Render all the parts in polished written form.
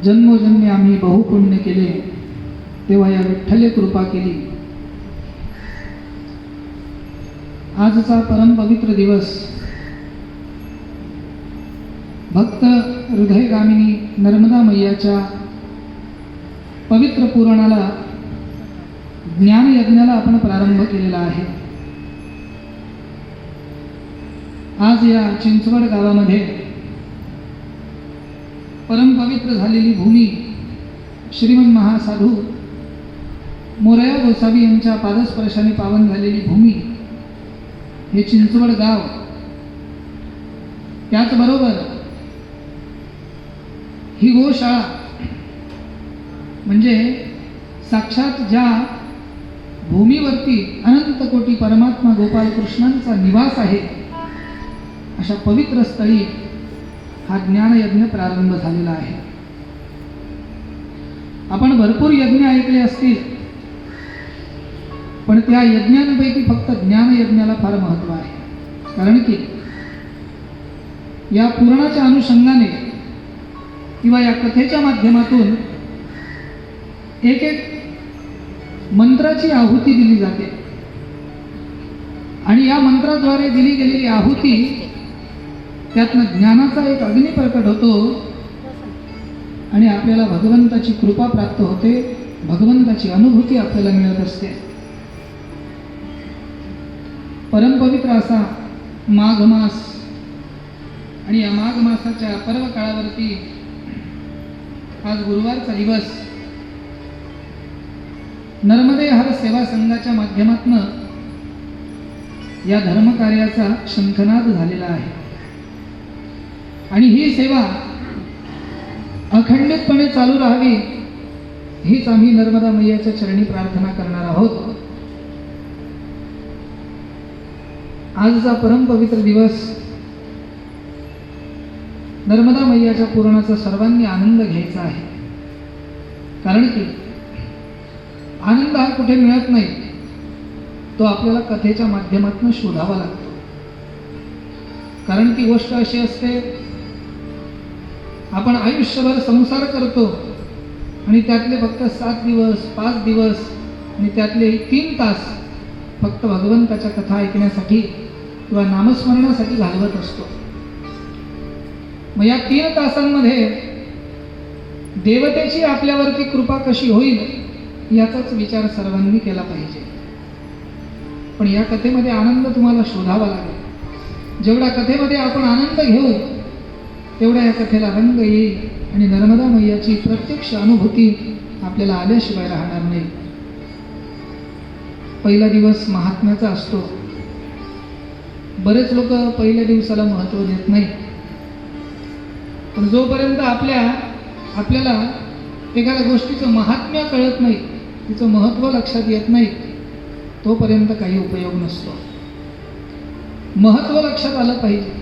जन्मोजन्मी आम्ही बहुपुण्य केले, तेव्हा या विठ्ठले कृपा केली. आजचा परमपवित्र दिवस भक्त हृदयगामिनी नर्मदा मैयाच्या पवित्र पुराणाला ज्ञानयज्ञाला आपण प्रारंभ केलेला आहे. आज या चिंचवड गावामध्ये परमपवित्र झालेली भूमी श्रीमंत महासाधू मोरया गोसावी यांच्या पादस्पर्शाने पावन झालेली भूमी हे चिंचवड गाव, त्याचबरोबर ही गोशाळा म्हणजे साक्षात ज्या भूमीवरती अनंत कोटी परमात्मा गोपालकृष्णांचा निवास आहे, अशा पवित्र स्थळी हा ज्ञानयज्ञ प्रारंभ झालेला आहे. आपण भरपूर यज्ञ ऐकले असतील, पण त्या यज्ञांपैकी फक्त ज्ञानयज्ञाला फार महत्त्व आहे. कारण की या पुराणाच्या अनुषंगाने किंवा या कथेच्या माध्यमातून एक एक मंत्राची आहुती दिली जाते आणि या मंत्राद्वारे दिली गेलेली आहुती त्यातनं ज्ञानाचा एक अग्नी प्रकट होतो आणि आपल्याला भगवंताची कृपा प्राप्त होते, भगवंताची अनुभूती आपल्याला मिळत असते. परमपवित्र असा माघ मास आणि या माघ मासाच्या पर्व काळावरती आज गुरुवारचा दिवस नर्मदे हर सेवा संघाच्या माध्यमातून या धर्मकार्याचा शंखनाद झालेला आहे आणि ही सेवा अखंडितपणे चालू राहावी हीच आम्ही नर्मदा मैयाच्या चरणी प्रार्थना करणार आहोत. आजचा परमपवित्र दिवस नर्मदा मैयाच्या पुराणाचा सर्वांनी आनंद घ्यायचा आहे. कारण की आनंद हा कुठे मिळत नाही, तो आपल्याला कथेच्या माध्यमातून शोधावा लागतो. कारण की गोष्ट अशी असते, आपण आयुष्यभर संसार करतो आणि त्यातले फक्त 7 दिवस 5 दिवस आणि त्यातले 3 तास फक्त भगवंताच्या कथा ऐकण्यासाठी किंवा नामस्मरणासाठी घालवत असतो. मग या 3 तासांमध्ये देवतेची आपल्यावरती कृपा कशी होईल याचाच विचार सर्वांनी केला पाहिजे. पण या कथेमध्ये आनंद तुम्हाला शोधावा लागेल. जेवढा कथेमध्ये आपण आनंद घेऊ तेवढा या कथेला रंग येईल आणि नर्मदा मैयाची प्रत्यक्ष अनुभूती आपल्याला आल्याशिवाय राहणार नाही. पहिला दिवस महात्म्याचा असतो. बरेच लोक पहिल्या दिवसाला महत्त्व देत नाही, पण जोपर्यंत आपल्याला एखाद्या गोष्टीचं महात्म्य कळत नाही, तिचं महत्त्व लक्षात येत नाही, तोपर्यंत काही उपयोग नसतो. महत्त्व लक्षात आलं पाहिजे.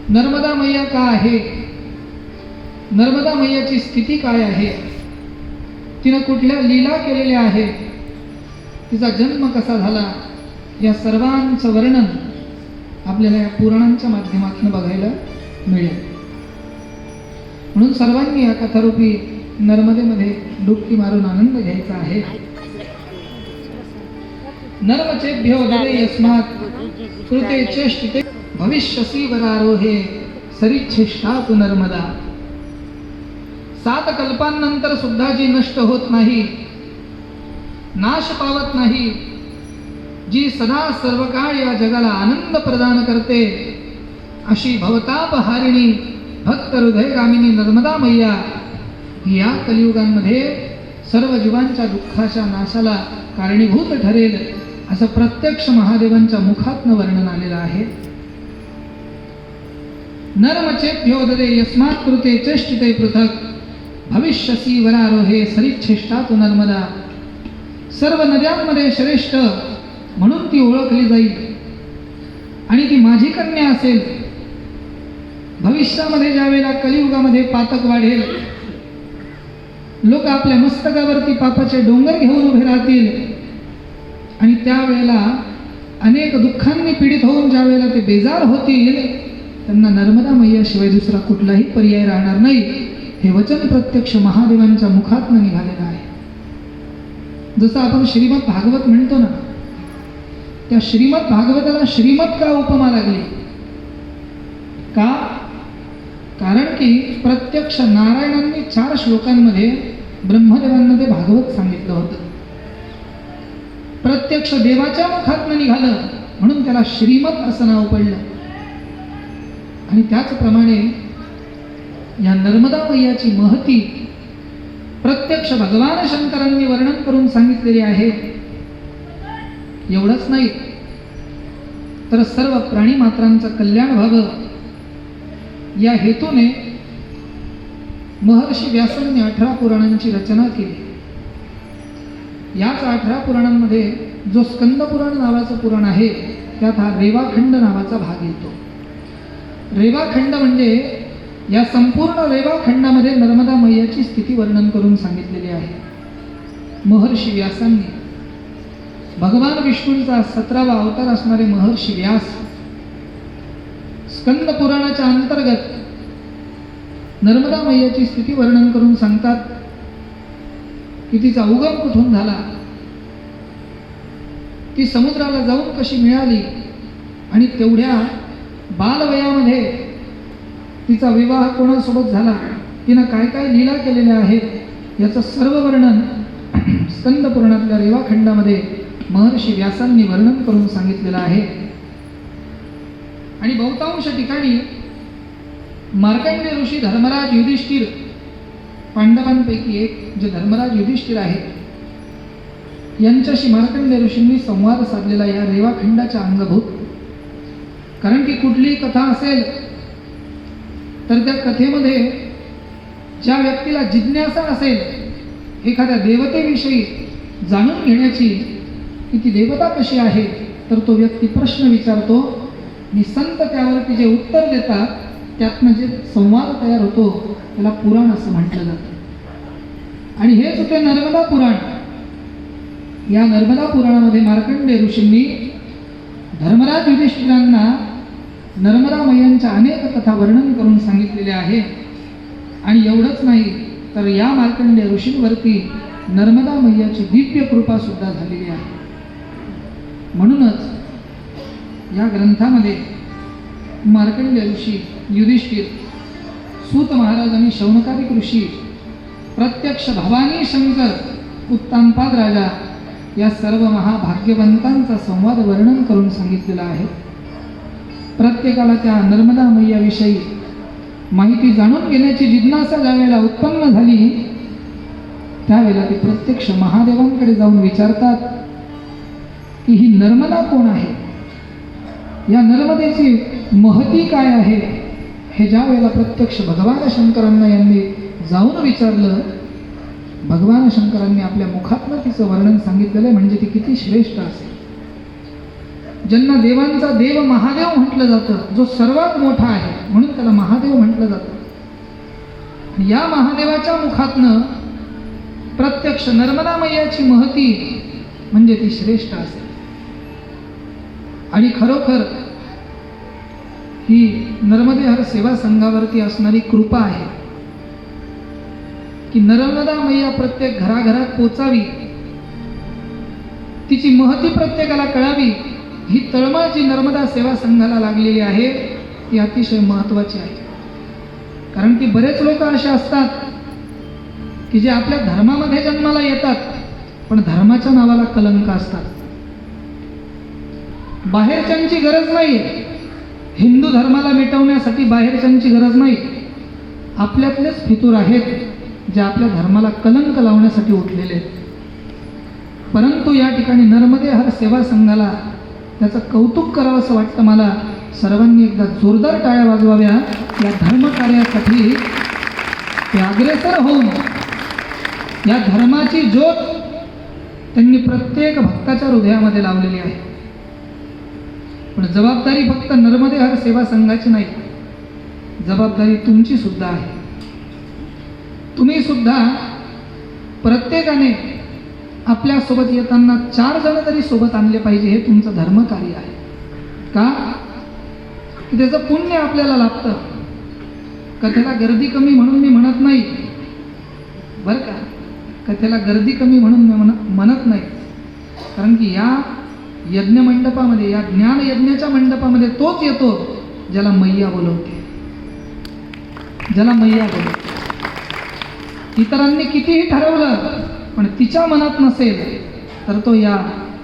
नर्मदा मैया का आहे, नर्मदा मैयाची स्थिती काय आहे, तिनं कुठल्या लीला केलेल्या आहेत, तिचा जन्म कसा झाला, या सर्वांचं वर्णन आपल्याला या पुराणांच्या माध्यमातून बघायला मिळेल. म्हणून सर्वांनी या कथारूपी नर्मदेमध्ये डुबकी मारून आनंद घ्यायचा आहे. नर्मचेभ्यो ददे यस्मात् कृते चेष्टिते भविष्यसि वरारोहे सरिच्छिष्टातु नर्मदा. 7 कल्पांनंतर सुद्धा जी नष्ट होत नाही, नाश पावत नाही, जी सदा सर्व काळ या जगाला आनंद प्रदान करते, अशी भवतापहारिणी भक्त हृदयगामिनी नर्मदा मैया या कलियुगांमध्ये सर्व जीवांच्या दुःखाच्या नाशाला कारणीभूत ठरेल असं प्रत्यक्ष महादेवांच्या मुखातनं वर्णन आलेलं आहे. नर्मचेभ्यो ददे यस्मात् कृते चेष्टिते पृथक् भविष्यसि वरारोहे सरिच्छिष्टातु नर्मदा. सर्व नद्यांमध्ये श्रेष्ठ म्हणून ती ओळखली जाईल आणि ती माझी कन्या असेल. भविष्यामध्ये ज्या वेळेला कलियुगामध्ये पातक वाढेल, लोक आपल्या मस्तकावरती पापाचे डोंगर घेऊन उभे राहतील आणि त्यावेळेला अनेक दुःखांनी पीडित होऊन ज्या वेळेला ते बेजार होतील, त्यांना नर्मदा मैयाशिवाय दुसरा कुठलाही पर्याय राहणार नाही. हे वचन प्रत्यक्ष महादेवांच्या मुखातनं निघालेलं आहे. जसं आपण श्रीमद भागवत म्हणतो ना, त्या श्रीमद भागवताला श्रीमद का उपमा लागली? का? कारण की प्रत्यक्ष नारायणांनी 4 श्लोकांमध्ये ब्रह्मदेवांना ते भागवत सांगितलं होतं. प्रत्यक्ष देवाच्या मुखातनं निघालं म्हणून त्याला श्रीमद असं नाव पडलं. आणि त्याचप्रमाणे या नर्मदा मैयाची महती प्रत्यक्ष भगवान शंकरांनी वर्णन करून सांगितलेली आहे. एवढंच नाही तर सर्व प्राणी मात्रांचं कल्याण व्हावं या हेतूने महर्षी व्यासांनी 18 पुराणांची रचना केली. याच 18 पुराणांमध्ये जो स्कंद पुराण नावाचं पुराण आहे त्यात हा रेवाखंड नावाचा भाग येतो. रेवाखंड म्हणजे या संपूर्ण रेवाखंडामध्ये नर्मदा मैयाची स्थिती वर्णन करून सांगितलेली आहे. महर्षी व्यासांनी भगवान विष्णूंचा 17वा अवतार असणारे महर्षी व्यास स्कंद पुराणाच्या अंतर्गत नर्मदा मैयाची स्थिती वर्णन करून सांगतात की तिचा उगम कुठून झाला, ती समुद्राला जाऊन कशी मिळाली आणि तेवढ्या बालवयामध्ये तिचा विवाह कोणासोबत झाला, तिनं काय काय लीला केलेल्या आहेत याचं सर्व वर्णन स्कंद पुराणातल्या रेवाखंडामध्ये महर्षी व्यासांनी वर्णन करून सांगितलेलं आहे. आणि बहुतांश ठिकाणी मार्कंडेय ऋषी धर्मराज युधिष्ठिर, पांडवांपैकी एक जे धर्मराज युधिष्ठिर आहेत, यांच्याशी मार्कंडेय ऋषींनी संवाद साधलेला या रेवाखंडाच्या अंगभूत. कारण की कुठलीही कथा असेल तर त्या कथेमध्ये ज्या व्यक्तीला जिज्ञासा असेल एखाद्या देवतेविषयी जाणून घेण्याची की ती देवता कशी आहे, तर तो व्यक्ती प्रश्न विचारतो आणि संत त्यावरती जे उत्तर देतात त्यातनं जे संवाद तयार होतो त्याला पुराण असं म्हटलं जातं. आणि हेच होते नर्मदा पुराण. या नर्मदा पुराणामध्ये मार्कंडेय ऋषींनी धर्मराज युधिष्ठिरांना नर्मदा मैयांच्या अनेक कथा वर्णन करून सांगितलेल्या आहे. आणि एवढंच नाही तर या मार्कंडेय ऋषींवरती नर्मदा मैयाची दिव्य कृपा सुद्धा झालेली आहे. म्हणूनच या ग्रंथामध्ये मार्कंडेय ऋषी, युधिष्ठिर, सूत महाराज आणि शौनकादिक ऋषी, प्रत्यक्ष भवानी शंकर, उत्तानपाद राजा या सर्व महाभाग्यवंतांचा संवाद वर्णन करून सांगितलेला आहे. प्रत्येकाला त्या नर्मदा मैयाविषयी माहिती जाणून घेण्याची जिज्ञासा ज्यावेळेला उत्पन्न झाली त्यावेळेला ते प्रत्यक्ष महादेवांकडे जाऊन विचारतात की ही नर्मदा कोण आहे, या नर्मदेची महती काय आहे. हे ज्या वेळेला प्रत्यक्ष भगवान शंकरांना यांनी जाऊन विचारलं, भगवान शंकरांनी आपल्या मुखातनं तिचं वर्णन सांगितलेलं म्हणजे ती किती श्रेष्ठ असेल. ज्यांना देवांचा देव महादेव म्हटलं जातं, जो सर्वात मोठा आहे म्हणून त्याला महादेव म्हटलं जातं. या महादेवाच्या मुखातनं प्रत्यक्ष नर्मदा मैयाची महती म्हणजे ती श्रेष्ठ असेल. आणि खरोखर ही नर्मदे हर सेवा संघावरती असणारी कृपा आहे की नर्मदा मैया प्रत्येक घराघरात पोचावी, तिची महती प्रत्येकाला कळावी. ही तळमळ जी नर्मदा सेवा संघाला लागलेली आहे ती अतिशय महत्त्वाची आहे. कारण की बरेच लोक असे असतात की जे आपल्या धर्मामध्ये जन्माला येतात पण धर्माच्या नावाला कलंक असतात. बाहेरच्यांची गरज नाही, हिंदू धर्माला मिटवण्यासाठी बाहेरच्यांची गरज नाही. आपल्यातलेच फितूर आहेत जे आपल्या धर्माला कलंक लावण्यासाठी उठलेले आहेत. परंतु या ठिकाणी नर्मदे हर सेवा संघाला त्याचं कौतुक करावं असं वाटतं मला. सर्वांनी एकदा जोरदार टाळ्या वाजवाव्या या धर्मकार्यासाठी. ते अग्रेसर होऊन या धर्माची ज्योत त्यांनी प्रत्येक भक्ताच्या हृदयामध्ये लावलेली आहे. पण जबाबदारी फक्त नर्मदे हर सेवा संघाची नाही, जबाबदारी तुमची सुद्धा आहे. तुम्ही सुद्धा प्रत्येकाने आपल्या सोबत येताना 4 जण तरी सोबत आणले पाहिजे. हे तुमचं धर्मकार्य आहे. का की त्याचं पुण्य आपल्याला लाभतं. कथेला गर्दी कमी म्हणून मी म्हणत नाही बरं का, कथेला गर्दी कमी म्हणून मी म्हणत नाही. कारण की या यज्ञ मंडपामध्ये, या ज्ञान यज्ञाच्या मंडपामध्ये तोच येतो ज्याला मैया बोलवते, ज्याला मैया बोलवते. इतरांनी कितीही ठरवलं पण तिच्या मनात नसेल तर तो या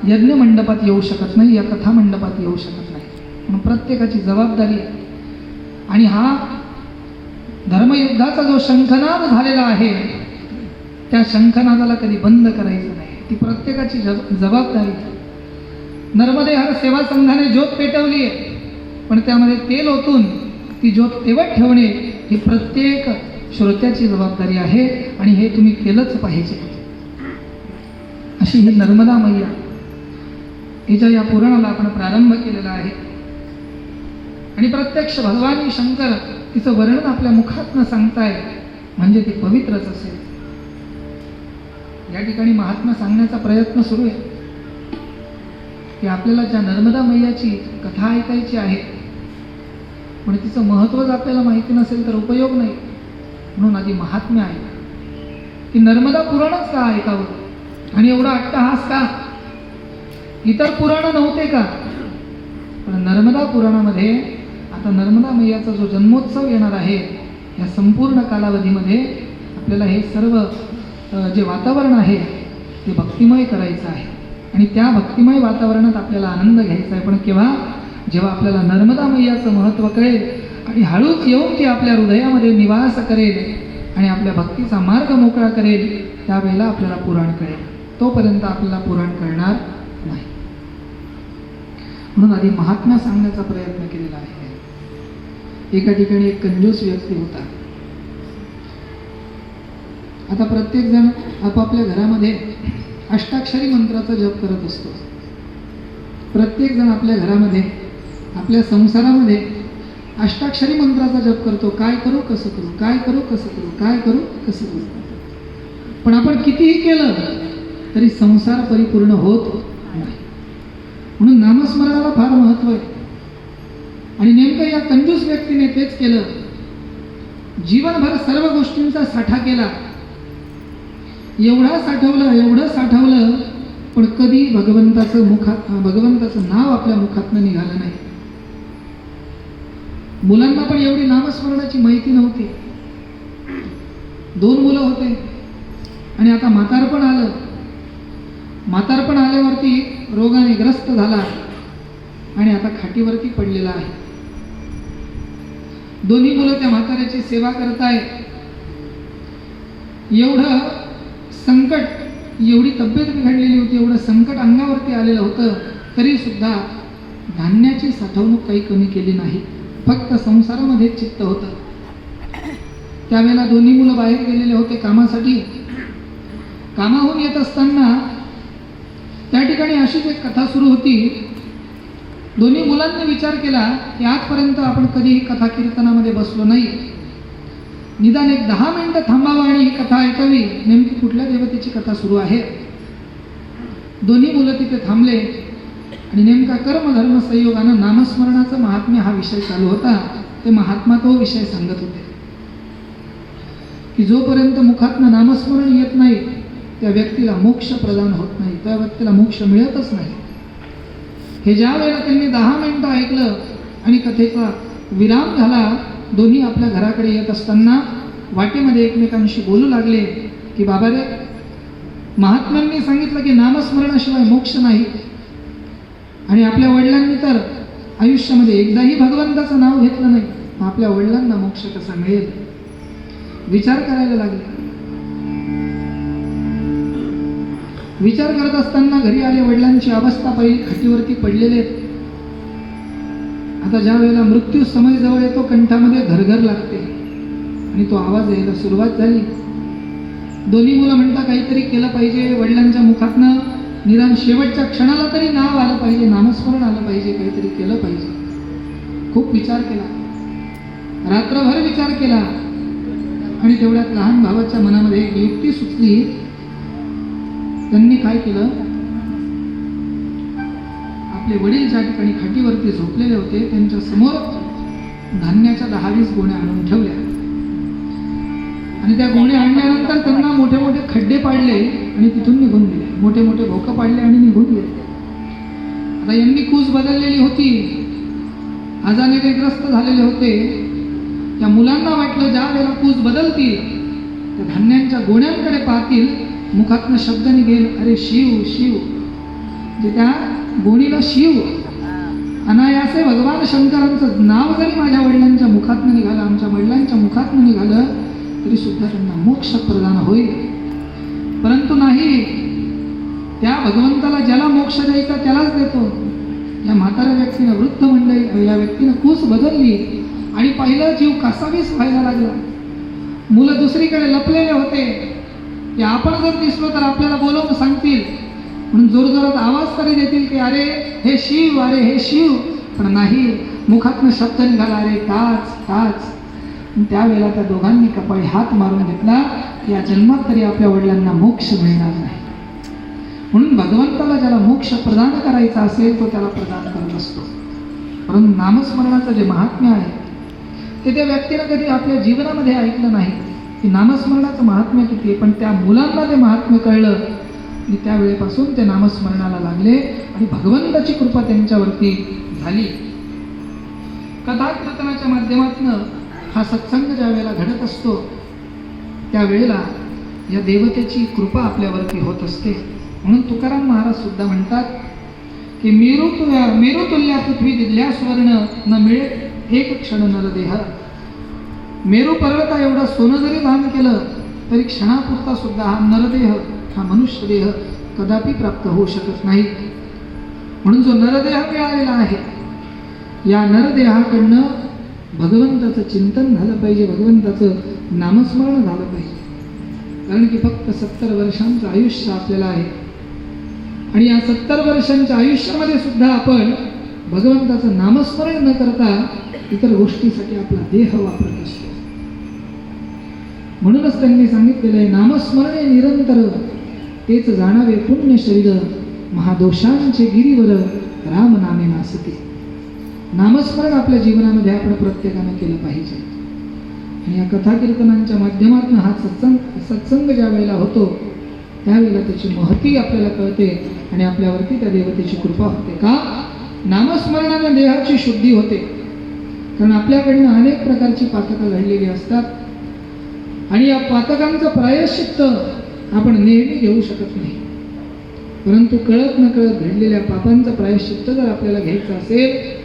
यज्ञ मंडपात येऊ शकत नाही, या कथा मंडपात येऊ शकत नाही. म्हणून प्रत्येकाची जबाबदारी आहे. आणि हा धर्मयुद्धाचा जो शंखनाद झालेला आहे त्या शंखनादाला कधी बंद करायचं नाही, ती प्रत्येकाची जबाबदारी आहे. नर्मदे हर सेवा संघाने ज्योत पेटवली आहे, पण त्यामध्ये तेल ओतून ती ज्योत तेवत ठेवणे ही प्रत्येक श्रोत्याची जबाबदारी आहे. आणि हे तुम्ही केलंच पाहिजे. अशी ही नर्मदा मैया हिच्या या पुराणाला आपण प्रारंभ केलेला आहे. आणि प्रत्यक्ष भगवान शंकर तिचं वर्णन आपल्या मुखातनं सांगताय म्हणजे ती पवित्रच असेल. या ठिकाणी महात्मा सांगण्याचा प्रयत्न सुरू आहे की आपल्याला ज्या नर्मदा मैयाची कथा ऐकायची आहे पण तिचं महत्त्वच आपल्याला माहिती नसेल तर उपयोग नाही. म्हणून आधी महात्म्य आहे की नर्मदा पुराणच का ऐकावं आणि एवढा अट्टहास का, इतर पुराण नव्हते का. पण नर्मदा पुराणामध्ये आता नर्मदा मैयाचा जो जन्मोत्सव येणार आहे या संपूर्ण कालावधीमध्ये आपल्याला हे सर्व जे वातावरण आहे ते भक्तिमय करायचं आहे. आणि त्या भक्तिमय वातावरणात आपल्याला आनंद घ्यायचा आहे. पण केव्हा, जेव्हा आपल्याला नर्मदा मैयाचं महत्त्व कळेल आणि हळूच येऊन ती आपल्या हृदयामध्ये निवास करेल आणि आपल्या भक्तीचा मार्ग मोकळा करेल, त्यावेळेला आपल्याला पुराण कळेल. तोपर्यंत आपल्याला पुराण कळणार नाही. म्हणून आधी महात्म्य सांगण्याचा प्रयत्न केलेला आहे. एका ठिकाणी एक कंजूस व्यक्ती होता. आता प्रत्येक जण आपापल्या घरामध्ये अष्टाक्षरी मंत्राचा जप करत असतो. प्रत्येक जण आपल्या घरामध्ये, आपल्या संसारामध्ये अष्टाक्षरी मंत्राचा जप करतो. काय करू कसं करू, काय करू कसं करू, काय करू कसं करू. पण आपण कितीही केलं तरी संसार परिपूर्ण होत नाही. म्हणून नामस्मरणाला फार महत्त्व आहे. आणि नेमकं या कंजूस व्यक्तीने तेच केलं. जीवनभर सर्व गोष्टींचा साठा केला, एवढं साठवलं पण कधी भगवंताचं नाव आपल्या मुखातनं निघालं नाही. मुलांना पण एवढी नामस्मरणाची माहिती नव्हती. 2 मुलं होते आणि आता म्हातारपण आल्यावरती रोगाने ग्रस्त झाला आणि आता खाटीवरती पडलेला आहे. दोन्ही मुलं त्या म्हाताऱ्याची सेवा करताय. एवढं संकट, एवढी तब्येत बिघडलेली होती, एवढं संकट अंगावरती आलेलं होतं, तरी सुद्धा धान्याची साठवणूक काही कमी केली नाही. फक्त संसारामध्ये चित्त होतं. त्यावेळेला दोन्ही मुलं बाहेर गेलेले होते कामासाठी. कामाहून येत असताना त्या ठिकाणी अशीच एक कथा सुरू होती. दोन्ही मुलांनी विचार केला की आजपर्यंत आपण कधीही कथा कीर्तनामध्ये बसलो नाही, निदान एक 10 मिनिटं थांबावं आणि ही कथा ऐकावी. नेमकी कुठल्या देवतेची कथा सुरू आहे. दोन्ही मुलं तिथे थांबले आणि नेमका कर्मधर्म संयोगानं नामस्मरणाचं महात्म्य हा विषय चालू होता. ते महात्मा तो विषय सांगत होते की जोपर्यंत मुखातनं नामस्मरण येत नाही त्या व्यक्तीला मोक्ष प्रदान होत नाही, त्या व्यक्तीला मोक्ष मिळतच नाही. हे ज्या वेळेला त्यांनी 10 मिनिटं ऐकलं आणि कथेचा विराम झाला, दोन्ही आपल्या घराकडे येत असताना वाटेमध्ये एकमेकांशी बोलू लागले की बाबा रे, महात्म्यांनी सांगितलं की नामस्मरणाशिवाय मोक्ष नाही आणि आपल्या वडिलांनी तर आयुष्यामध्ये एकदाही भगवंताचं नाव घेतलं नाही, आपल्या वडिलांना मोक्ष कसा मिळेल. विचार करायला लागले. विचार करत असताना घरी आले. वडिलांची अवस्था पहिली खाटीवरती पडलेले. आता ज्या वेळेला मृत्यू समय जवळ येतो कंठामध्ये घरघर लागते आणि तो आवाज यायला सुरुवात झाली. दोन्ही मुलं म्हणता काहीतरी केलं पाहिजे, वडिलांच्या मुखातनं निदान शेवटच्या क्षणाला तरी नाव आलं पाहिजे, नामस्मरण आलं पाहिजे, काहीतरी केलं पाहिजे. खूप विचार केला, रात्रभर विचार केला आणि तेवढ्यात लहान भावाच्या मनामध्ये एक युक्ती सुचली. त्यांनी काय केलं, आपले वडील ज्या ठिकाणी खाटीवरती झोपलेले होते त्यांच्या समोर धान्याच्या 10-20 गोण्या आणून ठेवल्या आणि त्या गोण्या आणल्यानंतर त्यांना मोठे मोठे खड्डे पाडले आणि तिथून निघून गेले, मोठे मोठे भोकं पाडले आणि निघून गेले. आता यांनी कूस बदललेली होती, आजाराने ग्रस्त झालेले होते. त्या मुलांना वाटलं ज्या वेळेला कूस बदलतील त्या धान्यांच्या गोण्यांकडे पाहतील, मुखातनं शब्द निघेल, अरे शिव शिव. जे त्या गोणीला शिव अनायासे भगवान शंकरांचं नाव जरी माझ्या वडिलांच्या मुखातनं निघालं, आमच्या वडिलांच्या मुखातनं निघालं, तरी सुद्धा त्यांना मोक्ष प्रदान होईल. परंतु नाही, त्या भगवंताला ज्याला मोक्ष द्यायचा त्यालाच देतो. या म्हाताऱ्या व्यक्तीनं, वृद्ध मंडळी, या व्यक्तीनं कूस बदलली आणि पहिलं जीव कासावीस व्हायला लागला. मुलं दुसरीकडे लपलेले होते, की आपण जर दिसलो तर आपल्याला बोलवून सांगतील, म्हणून जोरजोरात आवाज तरी देतील की अरे हे शिव, अरे हे शिव. पण नाही, मुखातनं शब्द निघाला, अरे काच काच. त्यावेळेला त्या दोघांनी कपाळी हात मारून घेतला, या जन्मात तरी आपल्या वडिलांना मोक्ष मिळणार नाही. म्हणून भगवंताला ज्याला मोक्ष प्रदान करायचा असेल तो त्याला प्रदान करत असतो. परंतु नामस्मरणाचं जे महात्म्य आहे ते त्या व्यक्तीनं कधी आपल्या जीवनामध्ये ऐकलं नाही की नामस्मरणाचं महात्म्य किती आहे. पण त्या मुलांना ते महात्म्य कळलं आणि त्यावेळेपासून ते नामस्मरणाला लागले आणि भगवंताची कृपा त्यांच्यावरती झाली. कथा कीर्तनाच्या माध्यमातून हा सत्संग ज्या वेळेला घडत असतो त्यावेळेला या देवतेची कृपा आपल्यावरती होत असते. म्हणून तुकाराम महाराज सुद्धा म्हणतात की मेरुतुल्या पृथ्वी दिल्या स्वर्ण न मिळे एक क्षण नरदेह. मेरू पर्वता एवढा सोनं जरी दान केलं तरी क्षणापुरता सुद्धा हा नरदेह, हा मनुष्य देह कदापि प्राप्त होऊ शकत नाही. म्हणून जो नरदेह मिळालेला आहे, या नरदेहाकडनं भगवंताचं चिंतन झालं पाहिजे, भगवंताचं नामस्मरण झालं पाहिजे. कारण की फक्त 70 वर्षांचं आयुष्य आपल्याला आहे आणि या 70 वर्षांच्या आयुष्यामध्ये सुद्धा आपण भगवंताचं नामस्मरण न करता इतर गोष्टीसाठी आपला देह वापरत असतो. म्हणूनच त्यांनी सांगितलेलं आहे, नामस्मरणे निरंतर तेच जाणावे पुण्य शरीर, महादोषांचे गिरीवर राम नामे नासते. नामस्मरण आपल्या जीवनामध्ये आपण प्रत्येकानं केलं पाहिजे. आणि या कथा कीर्तनांच्या माध्यमातून हा सत्संग ज्या वेळेला होतो त्यावेळेला त्याची महती आपल्याला कळते आणि आपल्यावरती त्या देवतेची कृपा होते. का? नामस्मरणाने देहाची शुद्धी होते. कारण आपल्याकडनं अनेक प्रकारची पातकं घडलेली असतात आणि या पातकांचं प्रायश्चित्त आपण नेहमी घेऊ शकत नाही. परंतु कळत न कळत घडलेल्या पापांचं प्रायश्चित्त जर आपल्याला घ्यायचं असेल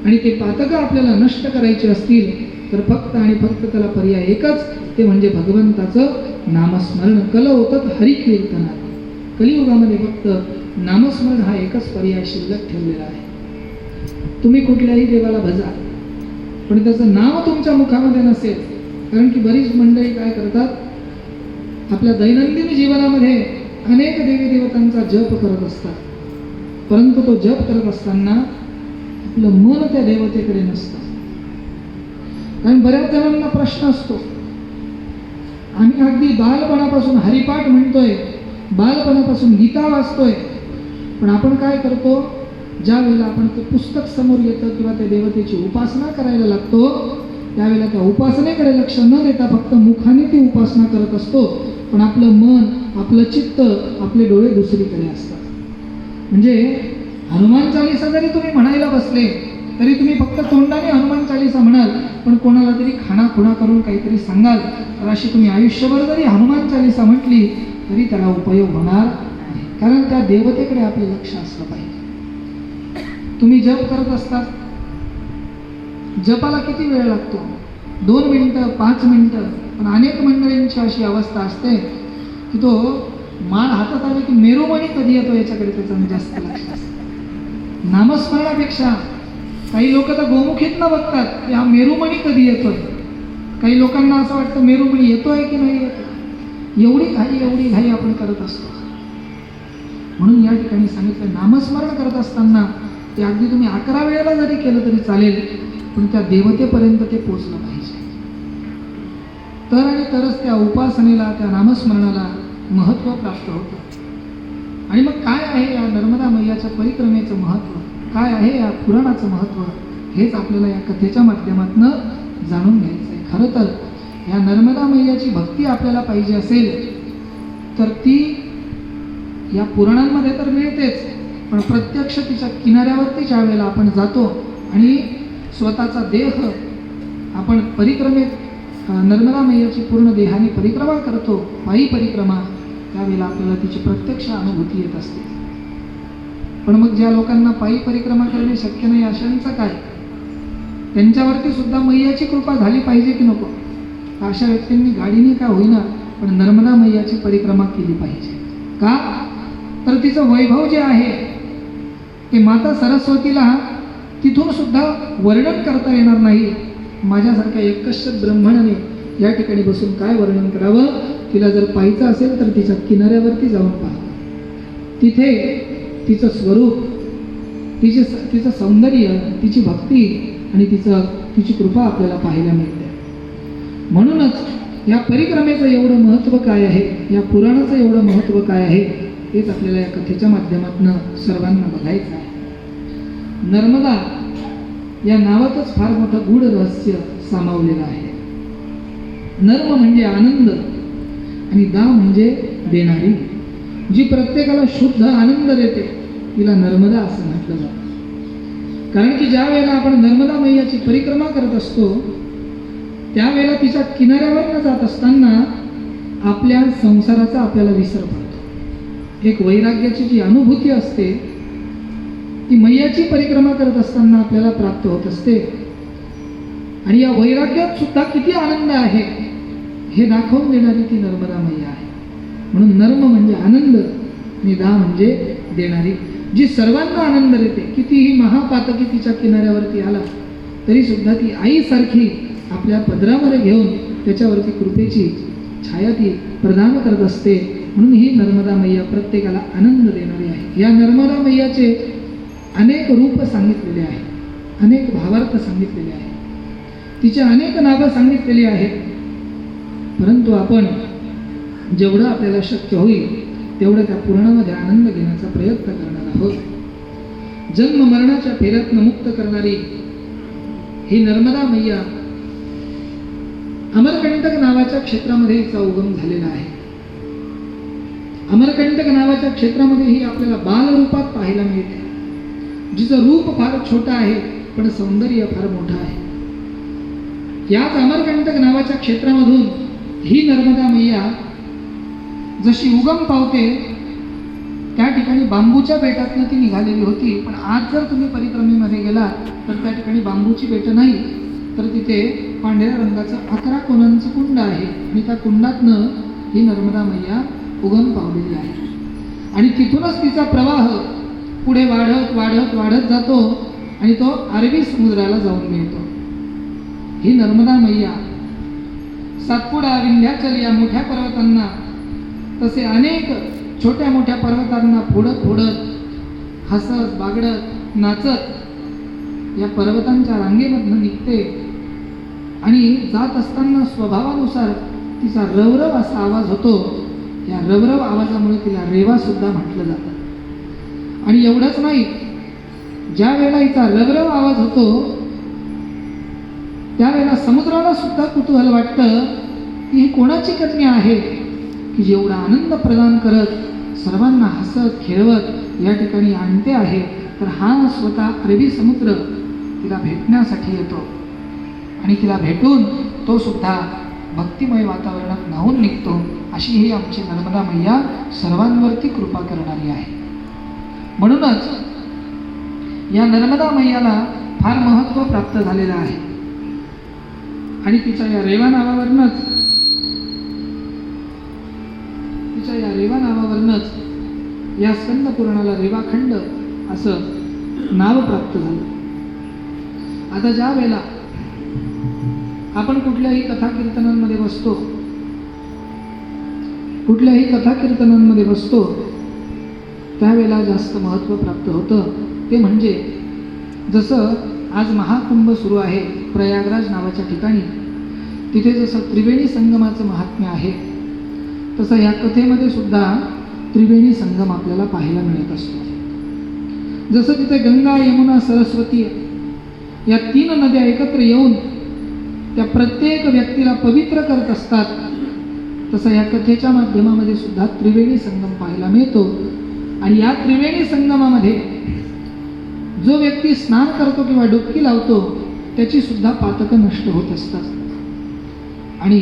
आणि ते पातकं आपल्याला नष्ट करायचे असतील तर फक्त आणि फक्त त्याला पर्याय एकच, ते म्हणजे भगवंताचं नामस्मरण. कल होतं हरिकीर्तनात. कलियुगामध्ये फक्त नामस्मरण हा एकच पर्याय शिल्लक ठेवलेला आहे. तुम्ही कुठल्याही देवाला भजा पण त्याचं नाव तुमच्या मुखामध्ये नसेल. कारण की बरीच मंडळी काय करतात, आपल्या दैनंदिन जीवनामध्ये अनेक देवी देवतांचा जप करत असतात, परंतु तो जप करत असताना आपलं मन त्या देवतेकडे नसतं. कारण बऱ्याच जणांना प्रश्न असतो, आम्ही अगदी बालपणापासून हरिपाठ म्हणतोय, बालपणापासून गीता वाचतोय, पण आपण काय करतो, ज्या वेळेला आपण ते पुस्तक समोर येतं किंवा त्या देवतेची उपासना करायला लागतो त्यावेळेला त्या उपासनेकडे लक्ष न देता फक्त मुखाने ती उपासना करत असतो, पण आपलं मन, आपलं चित्त, आपले डोळे दुसरीकडे असतात. म्हणजे हनुमान चालीसा जरी तुम्ही म्हणायला बसले तरी तुम्ही फक्त तोंडाने हनुमान चालीसा म्हणाल, पण कोणाला तरी खाणाखुणा करून काहीतरी सांगाल, तर अशी तुम्ही आयुष्यभर जरी हनुमान चालीसा म्हटली तरी त्याला उपयोग होणार नाही. कारण त्या देवतेकडे आपलं लक्ष असलं पाहिजे. तुम्ही जप करत असतात, जपाला किती वेळ लागतो? 2 मिनिटं, 5 मिनिटं. पण अनेक मंडळींची अशी अवस्था असते की तो माळ हातात आली की मेरुमणी कधी येतो याच्याकडे त्याचं जास्त लक्ष असतं. नामस्मरणापेक्षा काही लोक तर गोमुखीतनं बघतात की हा मेरुमणी कधी येतोय. काही लोकांना असं वाटतं मेरुमणी येतोय की नाही येतोय. एवढी घाई आपण करत असतो. म्हणून या ठिकाणी सांगितलं, नामस्मरण करत असताना ते अगदी तुम्ही 11 वेळेला जरी केलं तरी चालेल, पण त्या देवतेपर्यंत ते पोचलं पाहिजे. तर आणि तरच त्या उपासनेला, त्या नामस्मरणाला महत्त्व प्राप्त होतं. आणि मग काय आहे या नर्मदा मैयाच्या परिक्रमेचं महत्त्व, काय आहे या पुराणाचं महत्त्व, हेच आपल्याला या कथेच्या माध्यमातून जाणून घ्यायचं आहे. खरं तर ह्या नर्मदा मैयाची भक्ती आपल्याला पाहिजे असेल तर ती या पुराणांमध्ये तर मिळतेच, पण प्रत्यक्ष तिच्या किनाऱ्यावरती ज्या वेळेला आपण जातो आणि स्वतःचा देह आपण परिक्रमेत नर्मदा मैयाची पूर्ण देहाने परिक्रमा करतो, पायी परिक्रमा, त्यावेळेला आपल्याला तिची प्रत्यक्ष अनुभूती येत असते. पण मग ज्या लोकांना पायी परिक्रमा करणे शक्य नाही अशांचं काय? त्यांच्यावरती सुद्धा मैयाची कृपा झाली पाहिजे की नको? अशा व्यक्तींनी गाडीने का होईना पण नर्मदा मैयाची परिक्रमा केली पाहिजे. का? तर तिचं वैभव जे आहे ते माता सरस्वतीला तिथून सुद्धा वर्णन करता येणार नाही. माझ्यासारख्या एकश्यप ब्रह्मणाने या ठिकाणी बसून काय वर्णन करावं? तिला जर पाहायचं असेल तर तिच्या किनाऱ्यावरती जाऊन पाहावं. तिथे तिचं स्वरूप, तिचं सौंदर्य, तिची भक्ती आणि तिची कृपा आपल्याला पाहायला मिळते. म्हणूनच या परिक्रमेचं एवढं महत्त्व काय आहे, या पुराणाचं एवढं महत्त्व काय आहे, हेच आपल्याला या कथेच्या माध्यमातून सर्वांना बघायचं आहे. नर्मदा या नावातच फार मोठं गूढ रहस्य सामावलेलं आहे. नर्म म्हणजे आनंद आणि दा म्हणजे देणारी, जी प्रत्येकाला शुद्ध आनंद देते, तिला नर्मदा असं म्हटलं जातं. कारण की ज्या वेळेला आपण नर्मदा मैयाची परिक्रमा करत असतो त्यावेळेला तिच्या किनाऱ्यावर जात असताना आपल्या संसाराचा आपल्याला विसर पडतो. एक वैराग्याची जी अनुभूती असते ती मैयाची परिक्रमा करत असताना आपल्याला प्राप्त होत असते. आणि या वैराग्यात सुद्धा किती आनंद आहे हे दाखवून देणारी ती नर्मदा मैया आहे. म्हणून नर्म म्हणजे आनंद आणि दा म्हणजे देणारी, जी सर्वांना आनंद देते. कितीही महापातकी तिच्या किनाऱ्यावरती आला तरी सुद्धा ती आईसारखी आपल्या पदरामध्ये घेऊन त्याच्यावरती कृपेची छाया ती प्रदान करत असते. म्हणून ही नर्मदा मैया प्रत्येकाला आनंद देणारी आहे. या नर्मदा मैयाचे अनेक रूप सांगितलेले आहेत, अनेक भावार्थ सांगितलेले आहेत, तिचे अनेक नावं सांगितलेली आहेत. परंतु आपण जेवढं आपल्याला शक्य होईल तेवढं त्या पुराणामध्ये आनंद घेण्याचा प्रयत्न करणार आहोत. जन्म मरणाच्या फेऱ्यातनं मुक्त करणारी ही नर्मदा मैया अमरकंटक नावाच्या क्षेत्रामध्ये हिचा उगम झालेला आहे. अमरकंटक नावाच्या क्षेत्रामध्ये ही आपल्याला बालरूपात पाहायला मिळते, जिचं रूप फार छोटं आहे पण सौंदर्य फार मोठं आहे. याच अमरकंटक नावाच्या क्षेत्रामधून ही नर्मदा मैया जशी उगम पावते त्या ठिकाणी बांबूच्या बेटातनं ती निघालेली होती. पण आज जर तुम्ही परिक्रमेमध्ये गेला तर त्या ठिकाणी बांबूची बेटं नाही, तर तिथे पांढऱ्या रंगाचं 11 कोणांचं कुंड आहे आणि त्या कुंडातनं ही नर्मदा मैया उगम पावलेली आहे. आणि तिथूनच तिचा प्रवाह पुढे वाढत वाढत वाढत जातो आणि तो अरबी समुद्राला जाऊन मिळतो. ही नर्मदा मैया सातपुडा, विंध्याचल या मोठ्या पर्वतांना, तसे अनेक छोट्या मोठ्या पर्वतांना फोडत फोडत, हसत बागडत नाचत या पर्वतांच्या रांगेमधनं निघते. आणि जात असताना स्वभावानुसार तिचा रवरव असा आवाज होतो. या रवरव आवाजामुळे तिला रेवा सुद्धा म्हटलं जातं. आणि एवढंच नाही, ज्या वेळेला हिचा रवरव आवाज होतो त्यावेळेला समुद्राला सुद्धा कुतूहल वाटतं की ही कोणाची कन्या आहे की जेवढा आनंद प्रदान करत सर्वांना हसत खेळवत या ठिकाणी आणते आहे. तर हा स्वतः अरबी समुद्र तिला भेटण्यासाठी येतो आणि तिला भेटून तो सुद्धा भक्तिमय वातावरणात न्हावून निघतो. अशी ही आमची नर्मदा मैया सर्वांवरती कृपा करणारी आहे. म्हणूनच या नर्मदा मैयाला फार महत्त्व प्राप्त झालेलं आहे. आणि तिच्या या रेवा नावावरनच या स्कंद पुराणाला रेवाखंड असं नाव प्राप्त झालं. आता ज्या वेळेला आपण कुठल्याही कथा कीर्तनांमध्ये बसतो त्यावेळेला जास्त महत्त्व प्राप्त होतं. ते म्हणजे जसं आज महाकुंभ सुरू आहे प्रयागराज नावाच्या ठिकाणी, तिथे जसं त्रिवेणी संगमाचं महात्म्य आहे तसं या कथेमध्ये सुद्धा त्रिवेणी संगम आपल्याला पाहायला मिळत असतो. जसं तिथे गंगा, यमुना, सरस्वती या 3 नद्या एकत्र येऊन त्या प्रत्येक व्यक्तीला पवित्र करत असतात, तसं या कथेच्या माध्यमामध्ये सुद्धा त्रिवेणी संगम पाहायला मिळतो. आणि या त्रिवेणी संगमामध्ये जो व्यक्ती स्नान करतो किंवा डुबकी लावतो त्याची सुद्धा पातकं नष्ट होत असतात. आणि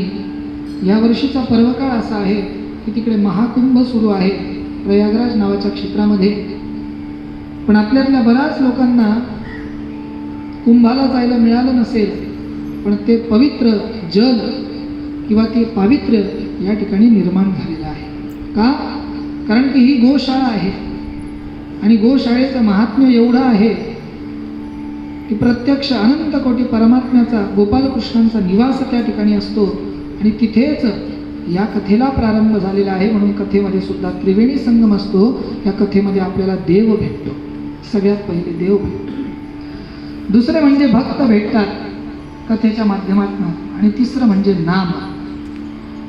या वर्षीचा पर्वकाळ असा आहे की तिकडे महाकुंभ सुरू आहे प्रयागराज नावाच्या क्षेत्रामध्ये. पण आपल्यातल्या बऱ्याच लोकांना कुंभाला जायला मिळालं नसेल, पण ते पवित्र जल किंवा ते पावित्र्य या ठिकाणी निर्माण झालेलं आहे. का? कारण की ही गोशाळा आहे आणि गोशाळेचं महात्म्य एवढं आहे की प्रत्यक्ष अनंत कोटी परमात्म्याचा गोपालकृष्णांचा निवास त्या ठिकाणी असतो आणि तिथेच या कथेला प्रारंभ झालेला आहे. म्हणून कथेमध्ये सुद्धा त्रिवेणी संगम असतो. या कथेमध्ये आपल्याला देव भेटतो, सगळ्यात पहिले देव भेटतो. दुसरे म्हणजे भक्त भेटतात कथेच्या माध्यमातून, आणि तिसरं म्हणजे नाम.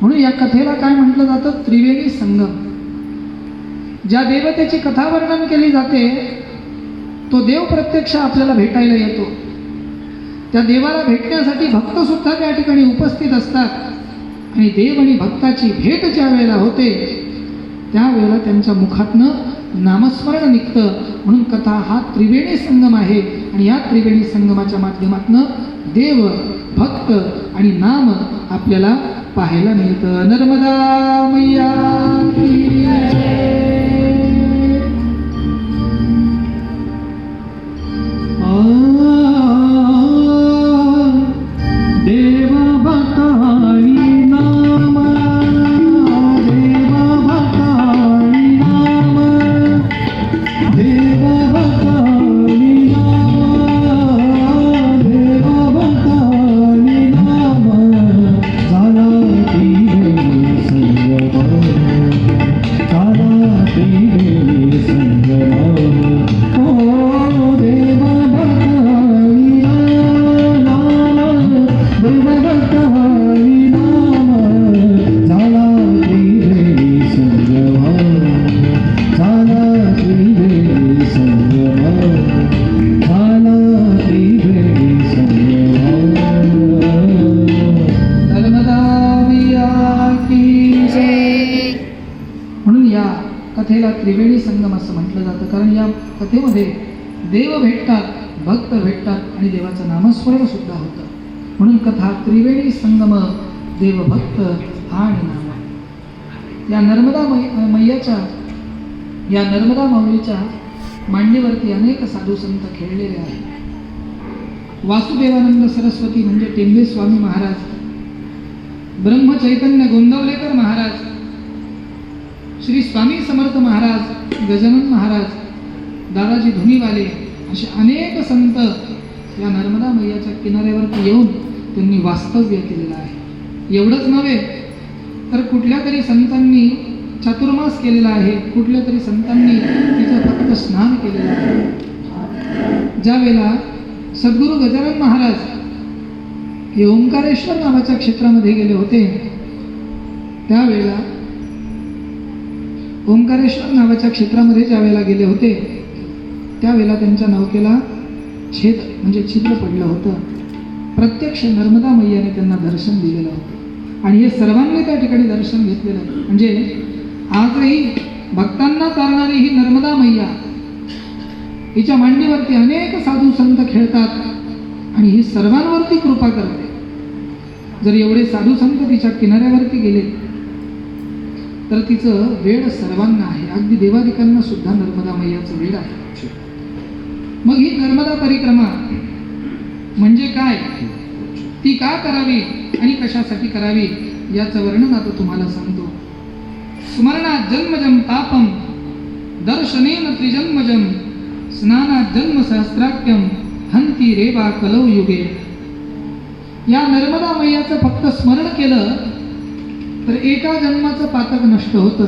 म्हणून या कथेला काय म्हटलं जातं? त्रिवेणी संगम. ज्या देवतेची कथा वर्णन केली जाते तो देव प्रत्यक्ष आपल्याला भेटायला येतो. त्या देवाला भेटण्यासाठी भक्त सुद्धा त्या ठिकाणी उपस्थित असतात. आणि देव आणि भक्ताची भेट ज्या वेळेला होते त्यावेळेला त्यांच्या मुखातनं नामस्मरण निघतं. म्हणून कथा हा त्रिवेणी संगम आहे. आणि या त्रिवेणी संगमाच्या माध्यमातनं देव, भक्त आणि नाम आपल्याला पाहायला मिळतं. नर्मदा मैया की जय. कथेला त्रिवेणी संगम असं म्हटलं जातं. कारण या कथेमध्ये देव भेटतात, भक्त भेटतात आणि देवाचं नामस्मरण सुद्धा होतं. म्हणून कथा त्रिवेणी संगम, देव, भक्त आणि नाम. या नर्मदा मैयाच्या, या नर्मदा माऊलीच्या मांडीवरती अनेक साधू संत खेळलेले आहेत. वासुदेवानंद सरस्वती म्हणजे टेंबे स्वामी महाराज, ब्रह्मचैतन्य गोंदवलेकर महाराज, श्री स्वामी समर्थ महाराज, गजानन महाराज, दादाजी धुनीवाले, असे अनेक संत या नर्मदा मैयाच्या किनाऱ्यावरती येऊन त्यांनी वास्तव्य केलेलं आहे. एवढंच नव्हे तर कुठल्या तरी संतांनी चातुर्मास केलेला आहे, कुठल्या तरी संतांनी तिचं फक्त स्नान केलेलं आहे. ज्यावेळेला सद्गुरू गजानन महाराज हे ओंकारेश्वर नावाच्या क्षेत्रामध्ये गेले होते, त्यावेळेला ओंकारेश्वर नावाच्या क्षेत्रामध्ये ज्या वेळेला गेले होते त्यावेळेला त्यांच्या नौकेला छेद म्हणजे छिद्र पडलं होतं. प्रत्यक्ष नर्मदा मैयाने त्यांना दर्शन दिलेलं होतं आणि हे सर्वांनी त्या ठिकाणी दर्शन घेतलेलं आहे. म्हणजे आजही भक्तांना तारणारी ही नर्मदा मैया, हिच्या मांडीवरती अनेक साधू संत खेळतात आणि ही सर्वांवरती कृपा करते. जर एवढे साधू संत तिच्या किनाऱ्यावरती गेले तर तिचं वेळ सर्वांना आहे, अगदी देवादिकांना सुद्धा नर्मदा मैयाचं वेळ आहे. मग ही नर्मदा परिक्रमा म्हणजे काय, ती का करावी आणि कशासाठी करावी याचं वर्णन आता तुम्हाला सांगतो. स्मरणात जन्मजम तापम दर्शनेन त्रिजन्मजम स्नानात जन्म सहस्राख्यम हंती रेवा कलौ युगे. या नर्मदा मैयाचं फक्त स्मरण केलं तर एका जन्माचं पातक नष्ट होतं.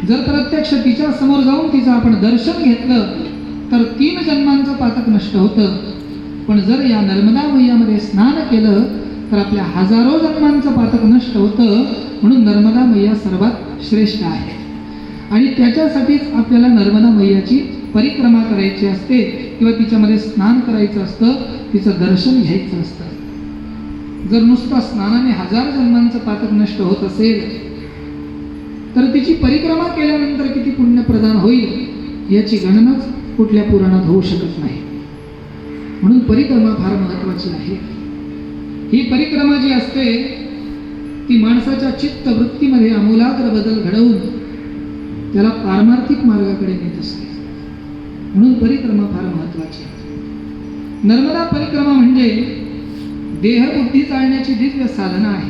जर प्रत्यक्ष तिच्या समोर जाऊन तिचं आपण दर्शन घेतलं तर 3 जन्मांचं पातक नष्ट होतं. पण जर या नर्मदा मैयामध्ये स्नान केलं तर आपल्या हजारो जन्मांचं पातक नष्ट होतं. म्हणून नर्मदा मैया सर्वात श्रेष्ठ आहे आणि त्याच्यासाठीच आपल्याला नर्मदा मैयाची परिक्रमा करायची असते किंवा तिच्यामध्ये स्नान करायचं असतं, तिचं दर्शन घ्यायचं असतं. जर नुसता स्नानाने 1000 जन्मांचं पातक नष्ट होत असेल तर तिची परिक्रमा केल्यानंतर किती पुण्य प्रदान होईल याची गणनाच कुठल्या पुराणात होऊ शकत नाही. म्हणून परिक्रमा फार महत्वाची आहे. ही परिक्रमा जी असते ती माणसाच्या चित्त वृत्तीमध्ये आमूलाग्र बदल घडवून त्याला पारमार्थिक मार्गाकडे नेत असते. म्हणून परिक्रमा फार महत्वाची आहे. नर्मदा परिक्रमा म्हणजे देहबुद्धी जाळण्याची दिव्य साधना आहे.